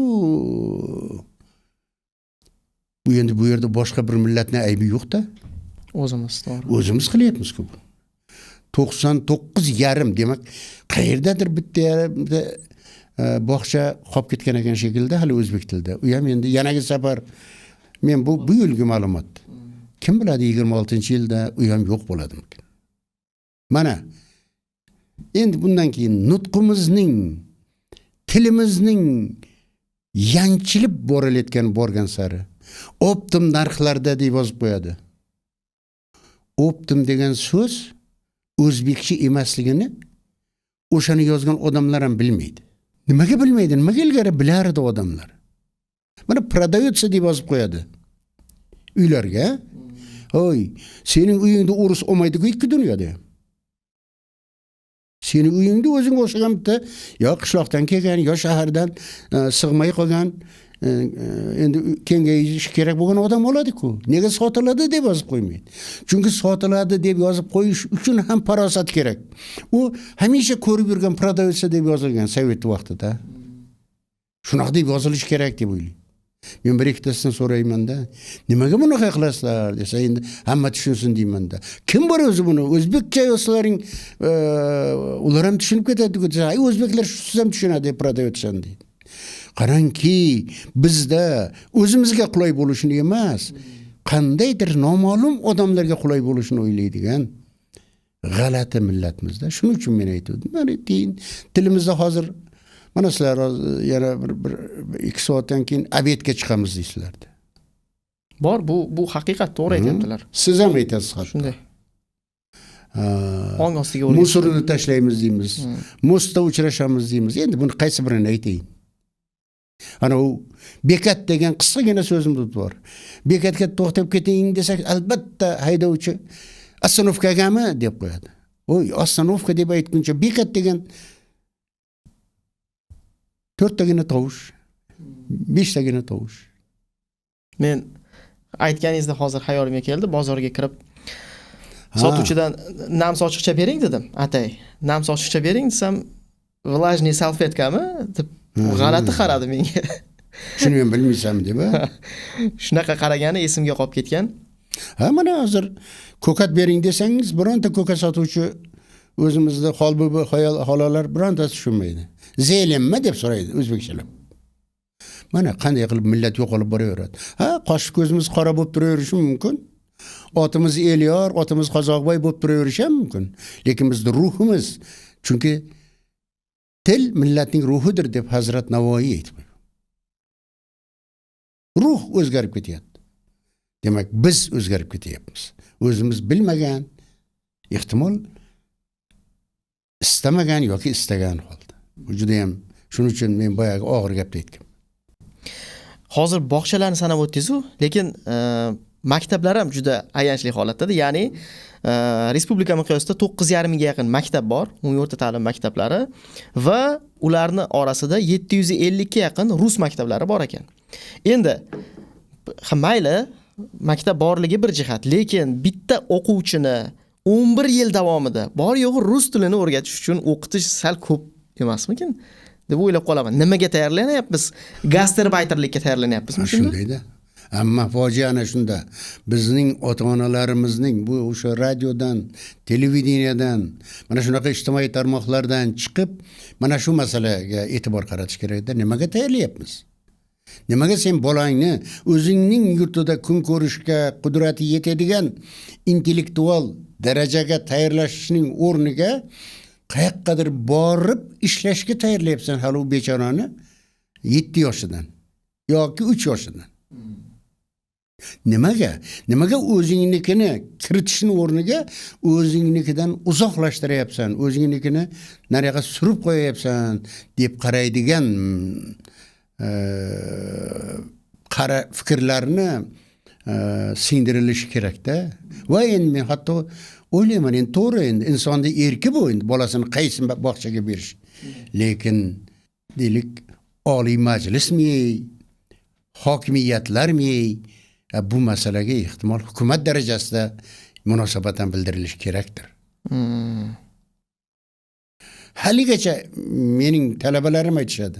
bu yerda boshqa bir millatning aybi yo'q-da. O'zimiz to'g'ri. O'zimiz qilyapmiz-ku. 99.5 demak, qayerdadir bitta bog'cha qolib ketgan ekan shekilda hali o'zbek tilida. U ham endi yanagi safar men bu yilgi ma'lumot. Kim biladi 26-yilda u ham yo'q bo'ladimikin. Mana endi bundan keyin nutqimizning, tilimizning yanchilib borgan sari optim narxlarda deb yozib qo'yadi. O'pdim degan so'z o'zbekcha emasligini o'shani yozgan odamlar ham bilmaydi. Nimaga bilmaydi? Nimaga ilgari bilardi odamlar? Mana продается deb yozib qo'yadi. Uylarga. Oy, sening uyingda o'ris olmaydi-ku ikki dunyoda. Sening uyingda o'zing o'xshagan bitta yo qishloqdan kelgan, yo shahardan sig'may qolgan, endi kengayish kerak bo'lgan odam oladi-ku. Nega sotiladi deb yozib qo'ymaydi. Chunki sotiladi deb yozib qo'yish uchun ham farosat kerak. U hamisha ko'rib yurgan продается deb yozilgan Sovet vaqtida. Shunaqa deb yozilish kerak deb o'ylayman. Men bir ikkitasidan so'rayman-da, nimaga bunaqa qilasizlar desa, endi hamma tushunsin deyman-da. Kim bor o'zi buni? O'zbekcha yozsalaring, ular ham tushunib ketadi-ku. Ay, o'zbeklar shusiz ham tushunadi deb продается deydi. Qarangki, bizda o'zimizga qulay bo'lishini emas, qandaydir noma'lum odamlarga qulay bo'lishini o'ylaydigan g'alati millatimizda. Shuning uchun men aytdim. Mana tilimizda hozir mana sizlar yana bir 2 soatdan keyin obedga chiqamiz deysizlar. Bor, bu haqiqat, to'g'ri aytibdilar. Siz ham aytasiz hatto. Shunday. Ong ostiga o'rganib. Musorni tashlaymiz deymiz. Mostda uchrashamiz deymiz. Endi buni qaysi birini aytayin? Ana u bekat degan qisqagina so'zimiz bor. Bekatga to'xtab keting desak, albatta haydovchi ostanovkagami deb qo'yadi. Oy, ostanovka deb aytguncha bekat degan 4 tagina tovush, 5 tagina tovush. Men aytganingizda hozir hayolimga keldi, bozorga kirib sotuvchidan nam sochiqcha bering dedim. Atay, nam sochiqcha bering desam, влажный salfetkami deb g'alati qaradi menga. Shuni men bilmaysam deb. Shunaqa qaragani esimga qolib ketgan. Ha, mana hozir ko'kat bering desangiz, bironta ko'kat sotuvchi o'zimizda holbubi halolar birontasi tushunmaydi. Zelenmi deb so'raydi o'zbekchalab. Mana qanday qilib millat yo'qolib boraveradi. Ha, qosh ko'zimiz qora bo'lib turaverishi mumkin. Otimiz Elyor, otimiz Qozoqboy bo'lib turaverishi ham mumkin. Lekin bizning ruhimiz, chunki til millatning ruhidir deb Hazrat Navoiy aytdi. Ruh o'zgarib ketyapti. Demak, biz o'zgarib ketyapmiz. O'zimiz bilmagan, ehtimol istamagan yoki istagan holda. Bu juda ham shuning uchun men boyagi og'ir gapni aytdim. Hozir bog'chalarni sanab o'tdingiz-ku, lekin maktablar ham juda ayanchli holatda. Ya'ni respublika miqyosida 9,5 mingga yaqin maktab bor, umumiy o'rta ta'lim maktablari va ularning orasida 750 ga yaqin rus maktablari bor ekan. Endi mayli, maktab borligi bir jihat, lekin bitta o'quvchini 11 yil davomida bor yo'g'i rus tilini o'rgatish uchun o'qitish sal ko'p emasmikin deb o'ylab qolaman. Nimaga tayyorlanyapmiz? Gasterbayterlikka tayyorlanyapmizmi shunda? Shundayda. Ammo fojia ana shunda. Bizning ota-onalarimizning bu o'sha radiodan, televideniyadan, mana shunaqa ijtimoiy tarmoqlardan chiqib, mana shu masalaga e'tibor qaratish kerak-da. Nimaga tayyorlayapmiz? Nimaga sen bolangni o'zingning yurtida kun ko'rishga qudrati yetadigan intellektual darajaga tayyorlashning o'rniga qayoqqadir borib ishlashga tayyorlayapsan hali u bechorani 7 yoshidan yoki 3 yoshidan. Nimaga o'zingnikini kiritishning o'rniga o'zingnikidan uzoqlashtiryapsan, o'zingnikini nariyoqqa surib qo'yayapsan deb qaraydigan qara fikrlarni singdirilishi kerak-da. Va endi men hatto o'ylayman, endi to'g'ri, endi insonda erki bu, endi bolasini qaysi bog'chaga berish. Lekin deylik Oliy Majlismi, hokimiyatlarmi bu masalaga ehtimol hukumat darajasida munosabatdan bildirilishi kerakdir. Haligacha mening talabalarim aytishadi.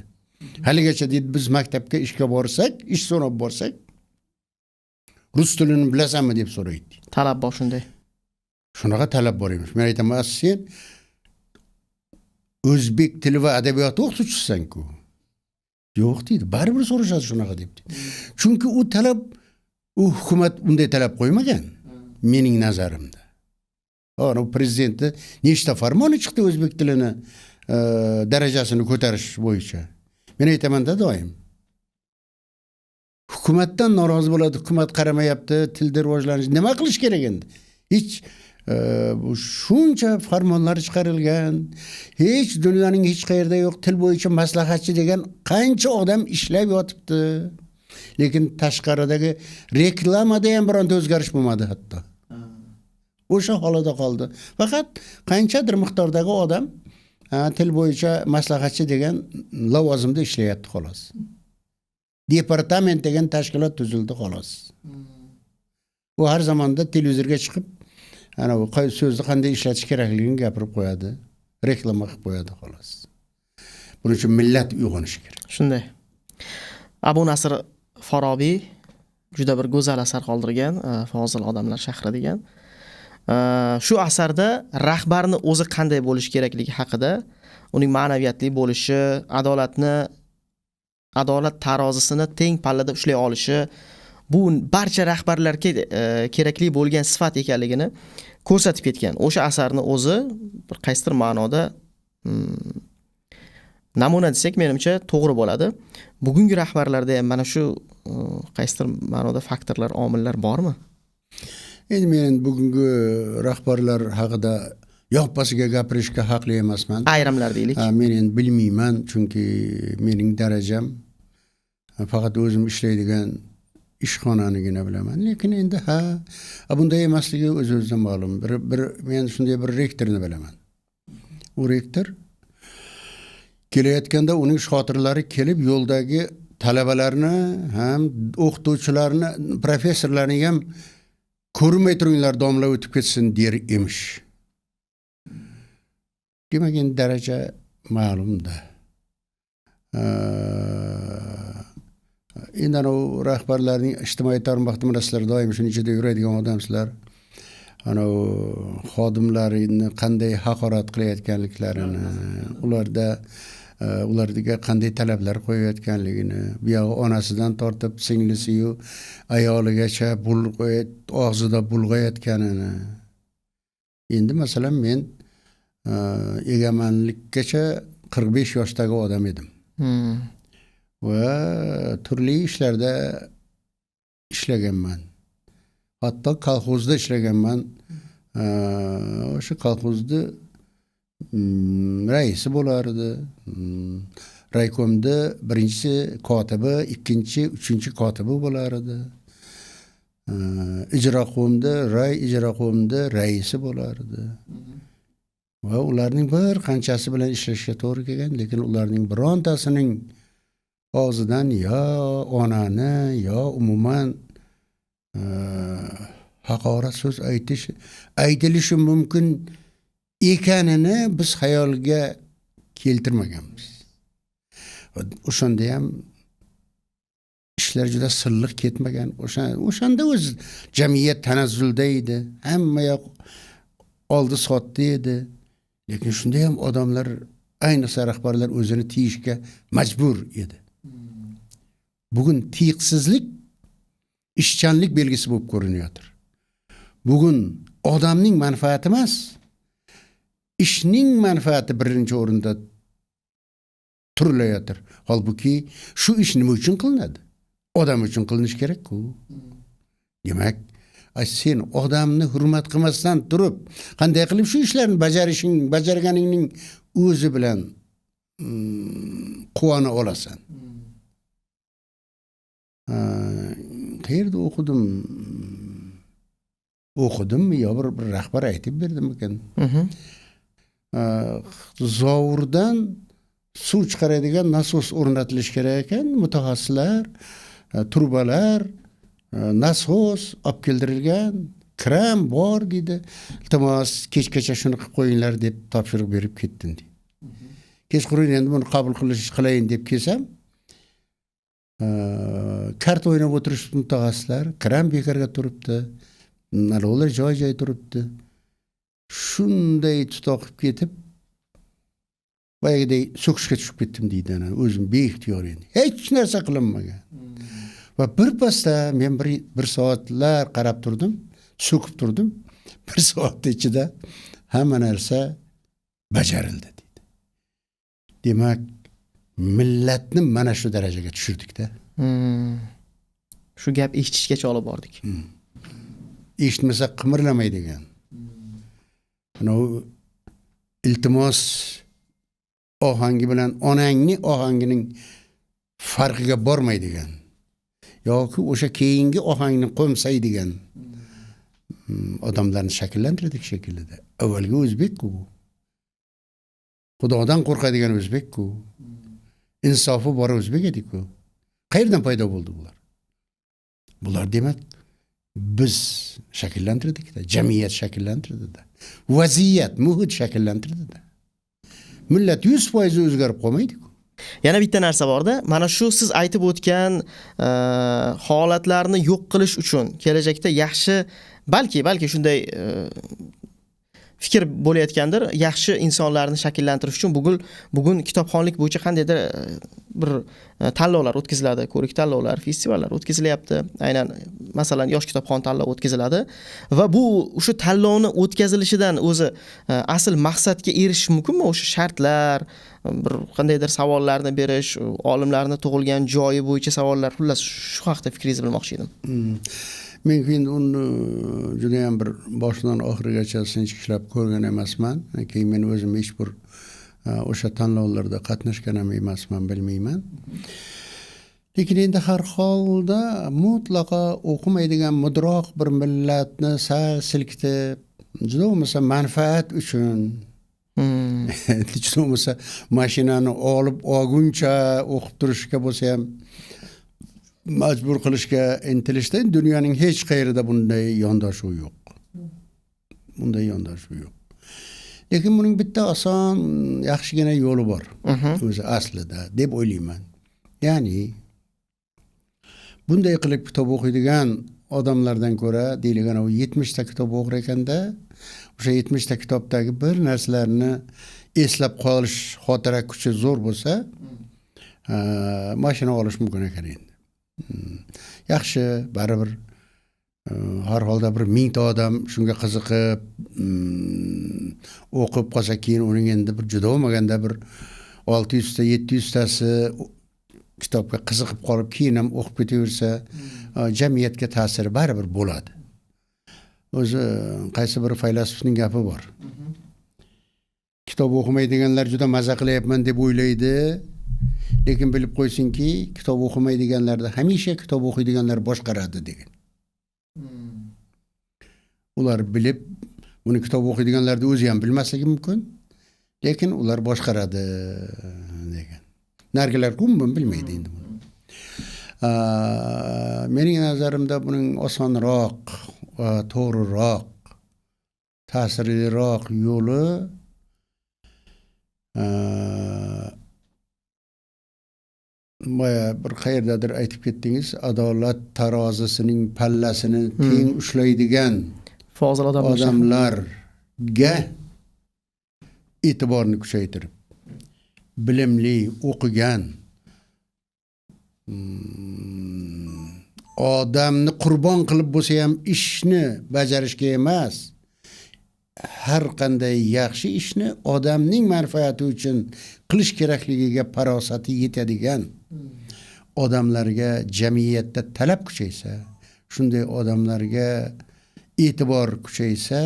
Haligacha deydi, biz maktabga ishga borsak, ish so'rab borsak, rus tilini bilasanmi deb so'raydi. Talab bor shunday. Shunaqa talab bor emish. Men aytaman, sen o'zbek tili va adabiyoti o'qituvchisisan-ku. Yo'q deydi, baribir so'rashadi shunaqa deb. Chunki u talab, u hukumat unday talab qo'ymagan mening nazarimda. Ana prezidenti nechta farmoni chiqdi o'zbek tilini darajasini ko'tarish bo'yicha. Men aytaman-da doim. Hukumatdan norozi bo'ladi, hukumat qaramayapti, tilda rivojlanish. Nima qilish kerak endi? Hech bu shuncha farmonlar chiqarilgan, hech dunyoning hech qayerida yo'q til bo'yicha maslahatchi degan qancha odam ishlab yotibdi. Lekin tashqaridagi reklamada ham bironta o'zgarish bo'lmadi hatto. O'sha holida qoldi. Faqat qanchadir miqdordagi odam til bo'yicha maslahatchi degan lavozimda ishlayapti xolos. Departament degan tashkilot tuzildi xolos. U har zamonda televizorga chiqib, ana bu so'zni qanday ishlatish kerakligini gapirib qo'yadi, reklama qilib qo'yadi xolos. Buning uchun millat uyg'onishi kerak. Shunday. Abu Nasr Forobiy juda bir go'zal asar qoldirgan, Fozil odamlar shahri degan. Shu asarda rahbarni o'zi qanday bo'lishi kerakligi haqida, uning ma'naviyatli bo'lishi, adolat tarozisini teng pallada ushlay olishi, bu barcha rahbarlarga kerakli bo'lgan sifat ekanligini ko'rsatib ketgan. O'sha asarni o'zi bir qaysidir ma'noda namuna desak, menimcha to'g'ri bo'ladi. Bugungi rahbarlarda ham mana shu qaysidir ma'noda faktorlar, omillar bormi? Endi men bugungi rahbarlar haqida yoppasiga gapirishga haqli emasman. Ayrimlar deylik. Men endi bilmayman, chunki mening darajam faqat o'zim ishlaydigan ishxonanigina bilaman. Lekin endi bunday emasligi o'z-o'zidan ma'lum. Men shunday bir rektorni bilaman. U rektor kelayotganda uning shotirlari kelib yo'ldagi talabalarni ham, o'qituvchilarni, professorlarni ham ko'rmay turinglar, domla o'tib ketsin der emish. Demak, endi daraja ma'lumda. Endi ana rahbarlarning ijtimoiy tarmoqda bilasizlar, doim shuning ichida yuradigan odamsizlar. Ana xodimlarini qanday haqorat qilayotganliklarini, ularga qanday talablar qo'yayotganligini, bu yog'i onasidan tortib singlisi-yu ayoligacha og'zida bulg'ayotganini. Endi masalan men egamanlikgacha 45 yoshdagi odam edim. Va turli ishlarda ishlaganman. Hatto kolxozda ishlaganman. O'sha kolxozda raisi bo'lardi. Raykomda birinchi kotibi, ikkinchi, uchinchi kotibi bo'lardi. Ijro qo'mida, ijro qo'mida raisi bo'lardi. Va ularning bir qanchasi bilan ishlashga to'g'ri kelgan, lekin ularning birontasining og'zidan yo onani yo umuman haqorat so'z aytilishi mumkin ekanini biz xayolga keltirmaganmiz. O'shanda ham ishlar juda silliq ketmagan. O'shanda o'z jamiyat tanazzulda edi. Hamma yoq oldi sotdi edi. Lekin shunda ham odamlar, ayniqsa rahbarlar o'zini tiyishga majbur edi. Bugun tiyiqsizlik ishchanlik belgisi bo'lib ko'rinayotir. Bugun odamning manfaati emas, ishning manfaati birinchi o'rinda turilayotir. Holbuki shu ish nima uchun qilinadi? Odam uchun qilinish kerak-ku. Demak, sen odamni hurmat qilmasdan turib, qanday qilib shu ishlarni bajarganingning o'zi bilan quvona olasan. Qayerda o'qidimmi yo bir rahbar aytib berdimi ekan? Zovurdan suv chiqaradigan nasos o'rnatilishi kerak ekan. Mutaxassislar, turbalar, nasos olib keltirilgan, kran bor dedi. Iltimos kechgacha shuni qilib qo'yinglar deb topshiriq berib ketdim dedi. Kechqurun endi buni qabul qilayin deb kelsam, kart o'ynab o'tirishibdi mutaxassislar, kran bekarga turibdi. Ular joy-joy turibdi. Shunday tutoqib ketib, boyagiday so'kishga tushib ketdim deydi. O'zim beixtiyor endi. Hech narsa qilinmagan. Va birpasda men bir soatlar qarab turdim, so'kib turdim. Bir soat ichida hamma narsa bajarildi deydi. Demak, millatni mana shu darajaga tushirdik-da. Shu gap eshitishgacha olib bordik. eshitmasa qimirlamaydigan. İltimos ohangi bilan onangni ohangining farqiga bormaydigan. Yoki o'sha keyingi ohangni qo'msaydigan odamlarni shakllantirdik shekilida. Avvalgi o'zbek-ku. Xudodan qo'rqadigan o'zbek-ku. Insofi bor o'zbek edi-ku. Qayerdan paydo bo'ldi bular? Bular demak biz shakllantirdik-da, jamiyat shakllantirdi-da. Vaziyat, muhit shakllantirdi-da. Millat 100% o'zgarib qolmaydi-ku. Yana bitta narsa borda, mana shu siz aytib o'tgan holatlarni yo'q qilish uchun kelajakda yaxshi balki shunday fikr bo'layotgandir, yaxshi insonlarni shakllantirish uchun bugun kitobxonlik bo'yicha qandaydir bir tanlovlar o'tkaziladi, ko'rik tanlovlar, festivallar o'tkazilyapti. Aynan masalan yosh kitobxon tanlovi o'tkaziladi va bu o'sha tanlovni o'tkazilishidan o'zi asl maqsadga erishish mumkinmi? O'sha shartlar, bir qandaydir savollarni berish, olimlarning tug'ilgan joyi bo'yicha savollar, xullas shu haqida fikringizni bilmoqchi edim. Men endi uni juda ham bir boshidan oxirigacha sinchiklab ko'rgan emasman. Keyin men o'zim hech bir o'sha tanlovlarda qatnashgan ham emasman, bilmayman. Lekin endi har holda mutlaqo o'qimaydigan mudroq bir millatni sal silkitib, juda bo'lmasa manfaat uchun juda bo'lmasa mashinani olib olguncha o'qib turishga bo'lsa ham majbur qilishga intilishda dunyoning hech qayerida bunday yondashuv yo'q. Bunday yondashuv yo'q. Lekin buning bitta oson, yaxshigina yo'li bor. O'zi aslida deb o'ylayman. Ya'ni bunday qilib kitob o'qiydigan odamlardan ko'ra, deyilgan 70 ta kitob o'qir ekanda, o'sha 70 ta kitobdagi bir narsalarni eslab qolish xotira kuchi zo'r bo'lsa, mashina olish mumkin ekan endi. Yaxshi, baribir har holda bir 1000 ta odam shunga qiziqib o'qib qolsa, keyin uning endi bir juda bo'lmaganda bir 600 ta 700 tasi kitobga qiziqib qolib keyin ham o'qib ketaversa, jamiyatga ta'siri baribir bo'ladi. O'zi qaysi bir faylasufning gapi bor. Kitob o'qimaydiganlar juda maza qilyapman deb o'ylaydi. Lekin bilib qo'ysinki, kitob o'qimaydiganlarda hamisha kitob o'qiydiganlar boshqaradi degan. Ular bilib, buni kitob o'qiydiganlarda o'zi ham bilmasligi mumkin, lekin ular boshqaradi degan. Nargilar umuman bilmaydi endi buni. Mening nazarimda buning osonroq va to'g'riroq, ta'sirliroq yo'li bir qayerdadir aytib ketdingiz, adolat tarozisining pallasini teng ushlaydigan fozil odamlarga e'tiborni kuchaytirib, bilimli, o'qigan odamni qurbon qilib bo'lsa ham ishni bajarishga emas, har qanday yaxshi ishni odamning manfaati uchun qilish kerakligiga farosati yetadigan odamlarga jamiyatda talab kuchaysa, shunday odamlarga e'tibor kuchaysa,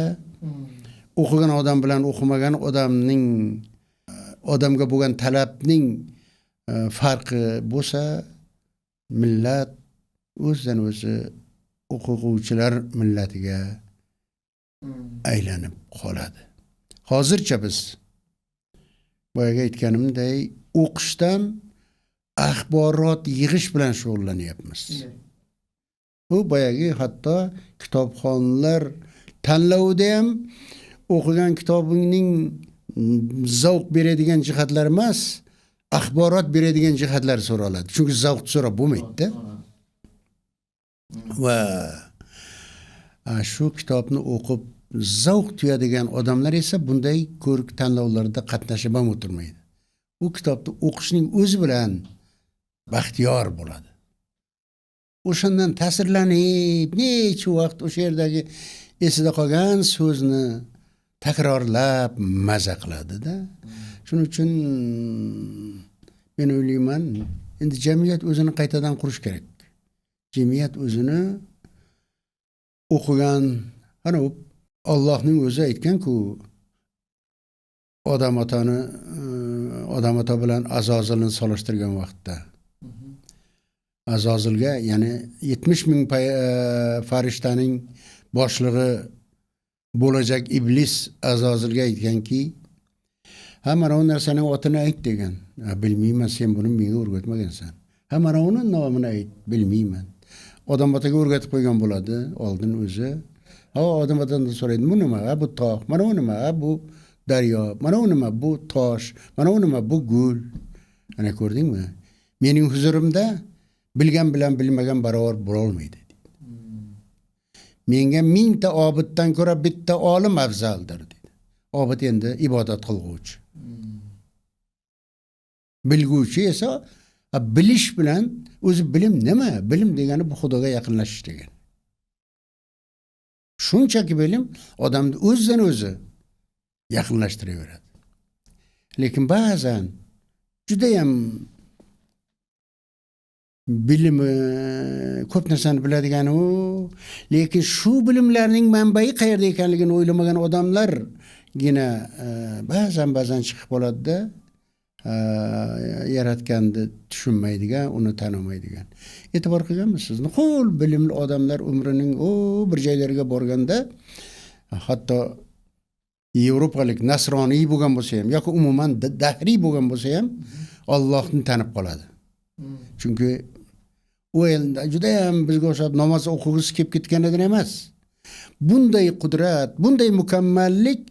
o'qigan odam bilan o'qimagan odamning odamga bo'lgan talabning farqi bo'lsa, millat o'zidan o'zi o'quvchilar millatiga aylanib qoladi. Hozircha biz boyaga aytganimday o'qishdan axborot yig'ish bilan shug'ullanyapmiz. Bu boyagi hatto kitobxonlar tanlovida ham o'qigan kitobingning zavq beradigan jihatlari emas, axborot beradigan jihatlari so'raladi. Chunki zavq so'rab bo'lmaydi-da. Va shu kitobni o'qib zavq tuyadigan odamlar esa bunday ko'rik tanlovlarda qatnashib ham o'tirmaydi. U kitobni o'qishning o'zi bilan baxtiyor bo'ladi. O'shandan ta'sirlanib, necha vaqt o'sha yerdagi esida qolgan so'zni takrorlab maza qiladi-da. Shuning uchun men o'ylayman, endi jamiyat o'zini qaytadan qurish kerak. Jamiyat o'zini o'qigan, ana u Allohning o'zi aytgan-ku, odam ota bilan Azozilni solishtirgan vaqtda. Azozilga, ya'ni 70 ming farishtaning boshlig'i bo'lajak iblis Azozilga aytganki, ha mana bu narsaning otini ayt degan. Bilmayman, sen buni menga o'rgatmagansan. Ha mana uni nomini ayt, bilmayman. Odam otaga o'rgatib qo'ygan bo'ladi oldin o'zi. Ha odam otadan so'raydi, bu nima? Ha bu tog', mana bu nima? Ha bu daryo, mana bu nima? Bu tosh, mana bu nima? Bu gul. Ana ko'rdingmi? Mening huzurimda bilgan bilan bilmagan barobar bo'la olmaydi. Menga 1000 ta obiddan ko'ra bitta olim afzaldir dedi. Obid endi ibodat qilguvchi. Bilguvchi esa bilish bilan o'zi bilim nima? Bilim degani bu Xudoga yaqinlashish degan. Shunchaki bilim odamni o'zidan o'zi yaqinlashtiraveradi. Lekin ba'zan juda ham bilimi ko'p narsani biladigan u, lekin shu bilimlarning manbai qayerda ekanligini o'ylamagan odamlargina ba'zan chiqib qoladi-da, yaratganni tushunmaydigan, uni tanimaydigan. E'tibor qilganmisiz? Nuqul bilimli odamlar umrining bir joylarga borganda, hatto Yevropalik nasroniy bo'lgan bo'lsa ham yoki umuman dahriy bo'lgan bo'lsa ham Allohni tanib qoladi. Chunki u endi juda ham bizga o'xshab namoz o'qig'isi kelib ketganidan emas. Bunday qudrat, bunday mukammallik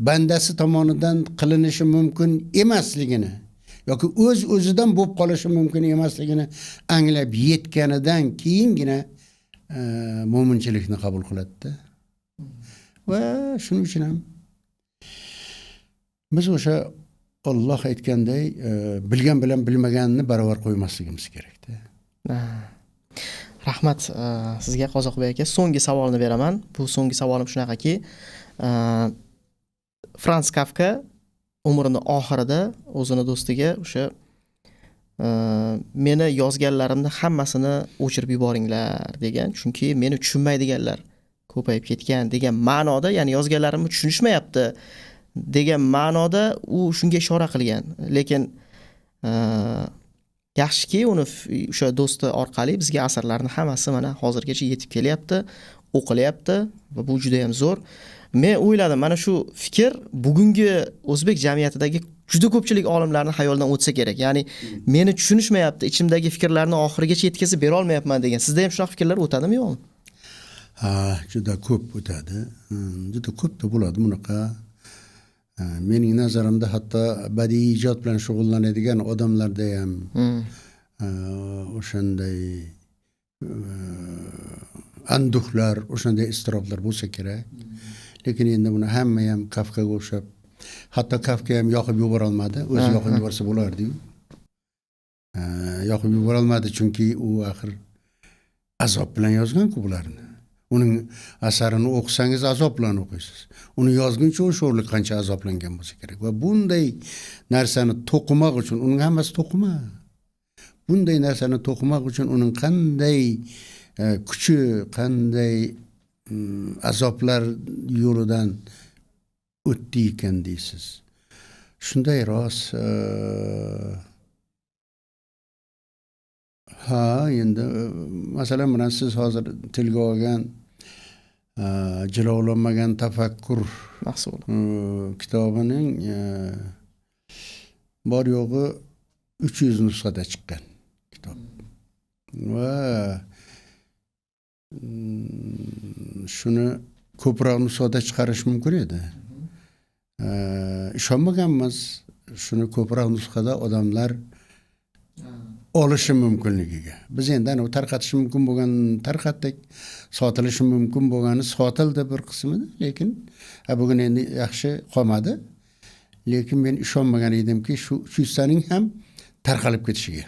bandasi tomonidan qilinishi mumkin emasligini yoki o'zidan bo'lib qolishi mumkin emasligini anglab yetganidan keyingina mo'minchilikni qabul qiladi-da. Va shuning uchun ham biz o'sha Alloh aytganday bilgan bilan bilmaganni barobar qo'ymasligimiz kerak-da. Rahmat sizga Qozoqbek aka. So'nggi savolni beraman. Bu so'nggi savolim shunaqaki, Frans Kafka umrining oxirida o'zini do'stiga o'sha meni yozganlarimni hammasini o'chirib yuboringlar degan, chunki meni tushunmaydiganlar ko'payib ketgan degan ma'noda, ya'ni yozganlarimni tushunishmayapti degan ma'noda u shunga ishora qilgan. Lekin yaxshiki uni o'sha do'sti orqali bizga asarlarning hammasi mana hozirgacha yetib kelyapti, o'qilyapti va bu juda ham zo'r. Men o'yladim, mana shu fikr bugungi o'zbek jamiyatidagi juda ko'pchilik olimlarning xayolidan o'tsa kerak. Ya'ni meni tushunishmayapti, ichimdagi fikrlarni oxirigacha yetkazib bera olmayapman degan. Sizda ham shunaqa fikrlar o'tadimi yo'qmi? Ha, juda ko'p o'tadi. Juda ko'p bo'ladi bunaqa. Mening nazarimda hatto badiiy ijod bilan shug'ullanadigan odamlarda ham o'shanday anduhlar, o'shanday iztiroblar bo'lsa kerak. Lekin endi buni hamma ham Kafkaga o'xshab, hatto Kafka ham yoqib yubora olmadi, o'zi yoqib yuborsa bo'lardi-ku. Yoqib yubora olmadi chunki u axir azob bilan yozgan-ku bularni. Uning asarini o'qisangiz azob bilan o'qiysiz. Uni yozguncha o'sho'rlik qancha azoblangan bo'lsa kerak. Va bunday narsani to'qimoq uchun, uning hammasi to'qima. Bunday narsani to'qimoq uchun uning qanday kuchi, qanday azoblar yo'lidan o'tdi ekan deysiz. Shunday rost. Ha, endi masalan bilan siz hozir tilga olgan jilovlanmagan tafakkur mahsuli kitobining bor yo'g'i 300 nusxada chiqqan kitob. Va shuni ko'proq nusxada chiqarish mumkin edi. Ishonmaganmiz shuni ko'proq nusxada odamlar olishi mumkinligiga. Biz endi ana tarqatish mumkin bo'lgan tarqatdik, sotilishi mumkin bo'lgani sotildi bir qismida, lekin bugun endi yaxshi qolmadi. Lekin men ishonmagan edimki shu 300 taning ham tarqalib ketishiga.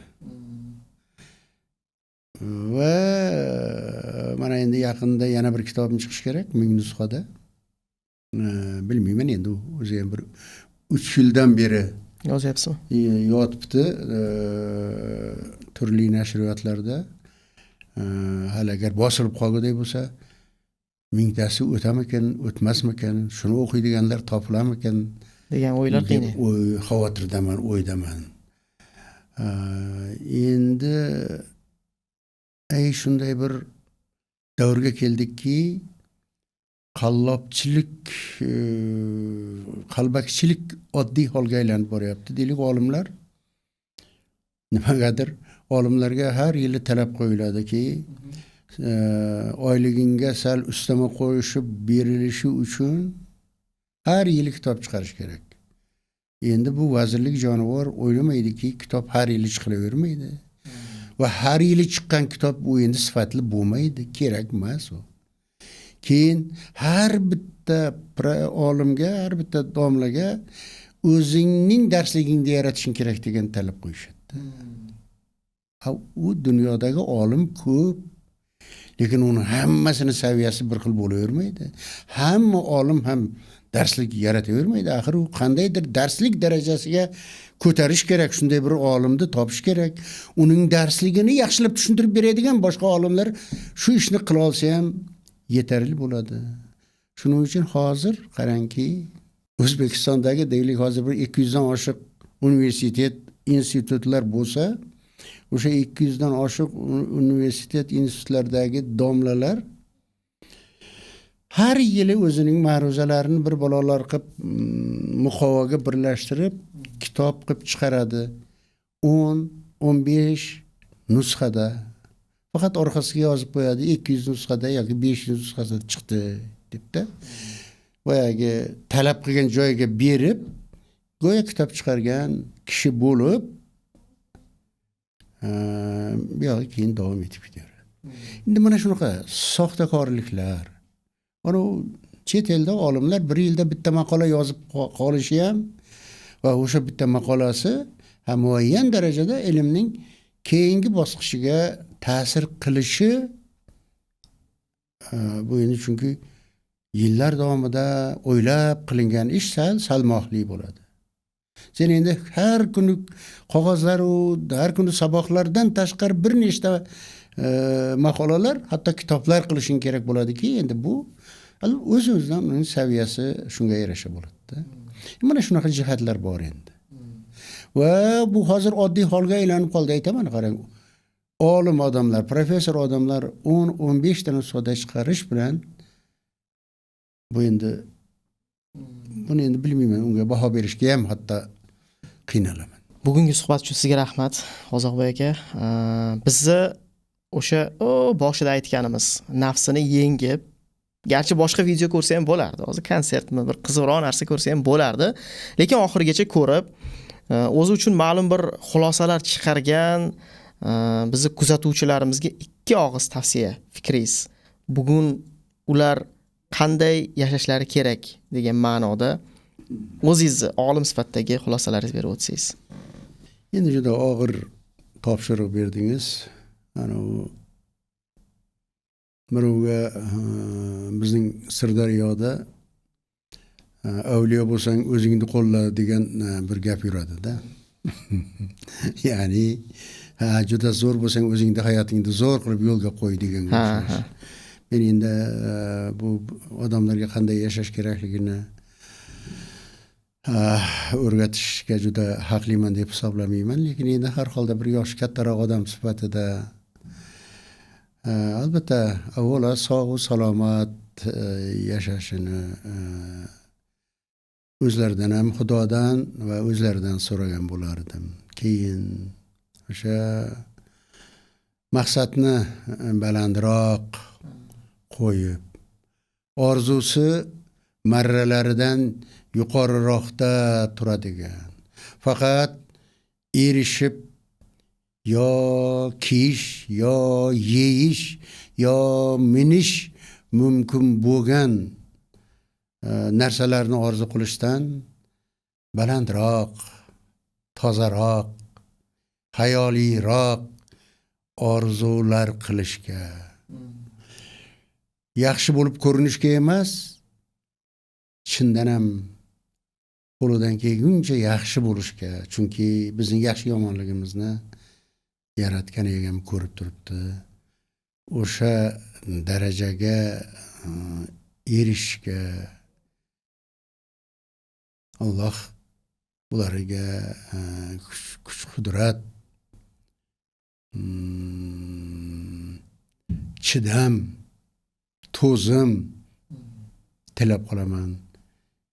Va mana endi yaqinda yana bir kitobim chiqish kerak 1000 nusxada. Bilmayman endi o'zi ham bir 3 yildan beri yozyapsizmi? Yotibdi turli nashriyotlarda. Hali agar bosilib qolgudek bo'lsa mingtasi o'tamikan, o'tmasmikan, shuni o'qiydiganlar topilarmikan degan o'ylar deb qiynaydi. xavotirdaman, o'ydaman. Endi shunday bir davrga keldikki, qallobchilik, qalbakchilik oddiy holga aylanib boryapti deylik olimlar. Nimagadir olimlarga har yili talab qo'yiladiki, oyligingga sal ustama qo'yishib berilishi uchun har yili kitob chiqarish kerak. Endi bu vazirlik jonivor o'ylamaydiki, kitob har yili chiqavermaydi. Va har yili chiqqan kitob bu endi sifatli bo'lmaydi, kerak emas u. Keyin har bitta olimga, har bitta domlaga o'zingning darsligingni yaratishing kerak degan talab qo'yishadi. U dunyodagi olim ko'p, lekin uni hammasini saviyasi bir xil bo'lavermaydi. Hamma olim ham darslik yaratavermaydi. Axir u qandaydir darslik darajasiga ko'tarish kerak, shunday bir olimni topish kerak. Uning darsligini yaxshilab tushuntirib beradigan boshqa olimlar shu ishni qila olsa ham yetarli bo'ladi. Shuning uchun hozir qarangki, O'zbekistondagi deylik hozir bir 200 dan oshiq universitet, institutlar bo'lsa, o'sha 200 dan oshiq universitet, institutlardagi domlalar har yili o'zining ma'ruzalarini bir balolar qilib, muqovaga birlashtirib, kitob qilib chiqaradi. 10-15 nusxada. Faqat orqasiga yozib qo'yadi, 200 nusxada yoki 500 nusxada chiqdi debdi. Boyagi talab qilgan joyiga berib, go'yo kitob chiqargan kishi bo'lib, bu yoqqa keyin davom etib ketaveradi. Endi mana shunaqa soxtakorliklar. Mana chet elda olimlar bir yilda bitta maqola yozib qolishi ham va o'sha bitta maqolasi ham muayyan darajada ilmning keyingi bosqichiga ta'sir qilishi, bu endi chunki yillar davomida o'ylab qilingan ish salmoqli bo'ladi. Sen endi har kuni qog'ozlar har kuni saboqlardan tashqari bir nechta maqolalar, hatto kitoblar qilishing kerak bo'ladiki, endi bu o'z-o'zidan uning saviyasi shunga yarasha bo'ladi. Mana shunaqa jihatlar bor endi. Va bu hozir oddiy holga aylanib qoldi, aytaman, qarang. Olim odamlar, professor odamlar 10-15 ta nusxada chiqarish bilan buni endi bilmayman, unga baho berishga ham hatto qiynalaman. Bugungi suhbat uchun sizga rahmat, Qozoqbek aka. Bizni o'sha boshida aytganimiz, nafsini yengib, garchi boshqa video ko'rsa ham bo'lardi. Hozir konsertmi, bir qiziqroq narsa ko'rsa ham bo'lardi, lekin oxirigacha ko'rib, o'zi uchun ma'lum bir xulosalar chiqargan bizni kuzatuvchilarimizga ikki og'iz tavsiya, fikringiz. Bugun ular qanday yashashlari kerak degan ma'noda o'zingizni olim sifatidagi xulosalaringizni berib o'tsangiz. Endi juda og'ir topshiriq berdingiz. Ana u birovga bizning Sirdaryoda avliyo bo'lsang o'zingni qo'lla degan bir gap yuradi-da. Ya'ni juda zo'r bo'lsang o'zingni hayotingni zo'r qilib yo'lga qo'y degan gap. Men endi bu odamlarga qanday yashash kerakligini o'rgatishga juda haqliman deb hisoblamayman, lekin endi har holda bir yosh kattaroq odam sifatida albatta avvalo sog' va salomat yashashini o'zlaridan ham, Xudodan va o'zlaridan so'ragan bo'lardim. Keyin o'sha maqsadni balandroq qo'yib, orzusi marralaridan yuqoriroqda turadigan, faqat erishib yo kiyish, yo yeyish, yo minish mumkin bo'lgan narsalarni orzu qilishdan balandroq, tozaroq, hayoliyroq orzular qilishga, yaxshi bo'lib ko'rinishga emas, chindan ham qo'lidan kelguncha yaxshi bo'lishga, chunki bizning yaxshi yomonligimizni yaratgan egam ko'rib turibdi. O'sha darajaga erishishga Alloh ularga kuch qudrat, chidam, to'zim tilab qolaman.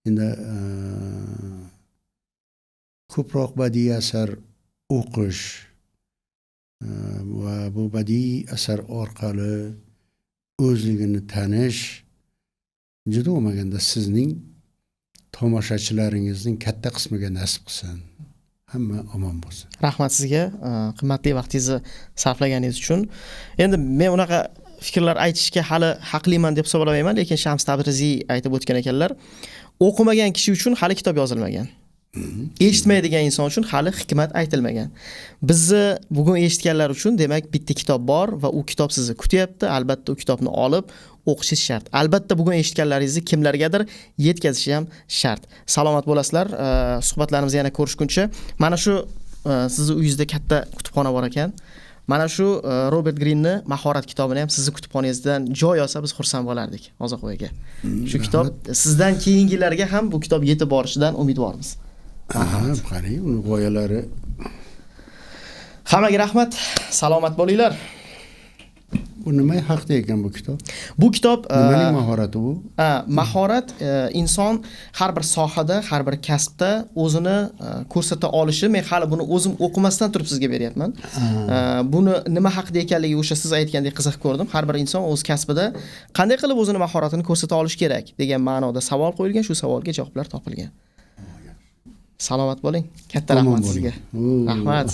Endi ko'proq badiiy asar o'qish va bu badiiy asar orqali o'zligini tanish juda bo'lmaganda sizning tomoshachilaringizning katta qismiga nasib qilsin. Hamma omon bo'lsin. Rahmat sizga qimmatli vaqtingizni sarflaganingiz uchun. Endi men unaqa fikrlar aytishga hali haqliman deb hisoblamayman, lekin Shams Tabriziy aytib o'tgan ekanlar, o'qimagan kishi uchun hali kitob yozilmagan. Eshitmaydigan inson uchun hali hikmat aytilmagan. Bizni bugun eshitganlar uchun demak bitta kitob bor va u kitob sizni kutyapti. Albatta u kitobni olib o'qishingiz shart. Albatta bugun eshitganlaringizni kimlargadir yetkazish ham shart. Salomat bo'lasizlar. Suhbatlarimizni yana ko'rishguncha. Mana shu sizni uyingizda katta kutubxona bor ekan. Mana shu Robert Greenni Mahorat kitobini ham sizni kutubxonangizdan joy olsa biz xursand bo'lardik. Ozoqo'yga. Shu kitob sizdan keyingilarga ham bu kitob yetib borishidan umidvormiz. Qarang, uni g'oyalari. Hammaga rahmat. Salomat bo'linglar. Bu nima haqida ekan bu kitob? Bu kitob nimaning mahorati bu? Mahorat inson har bir sohada, har bir kasbda o'zini ko'rsata olishi. Men hali buni o'zim o'qimasdan turib sizga beryapman. Buni nima haqida ekanligi o'sha siz aytgandek qiziq ko'rdim. Har bir inson o'z kasbida qanday qilib o'zini mahoratini ko'rsata olishi kerak degan ma'noda savol qo'yilgan, shu savolga javoblar topilgan. Salomat bo'ling. Katta rahmat sizga. Rahmat.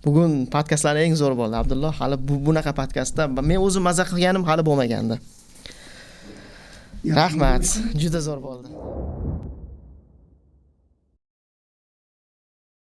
Bugun podkastlar eng zo'r bo'ldi, Abdulloh. Hali bunaqa podkastda men o'zim maza qilganim hali bo'lmagandi. Rahmat. Juda zo'r bo'ldi.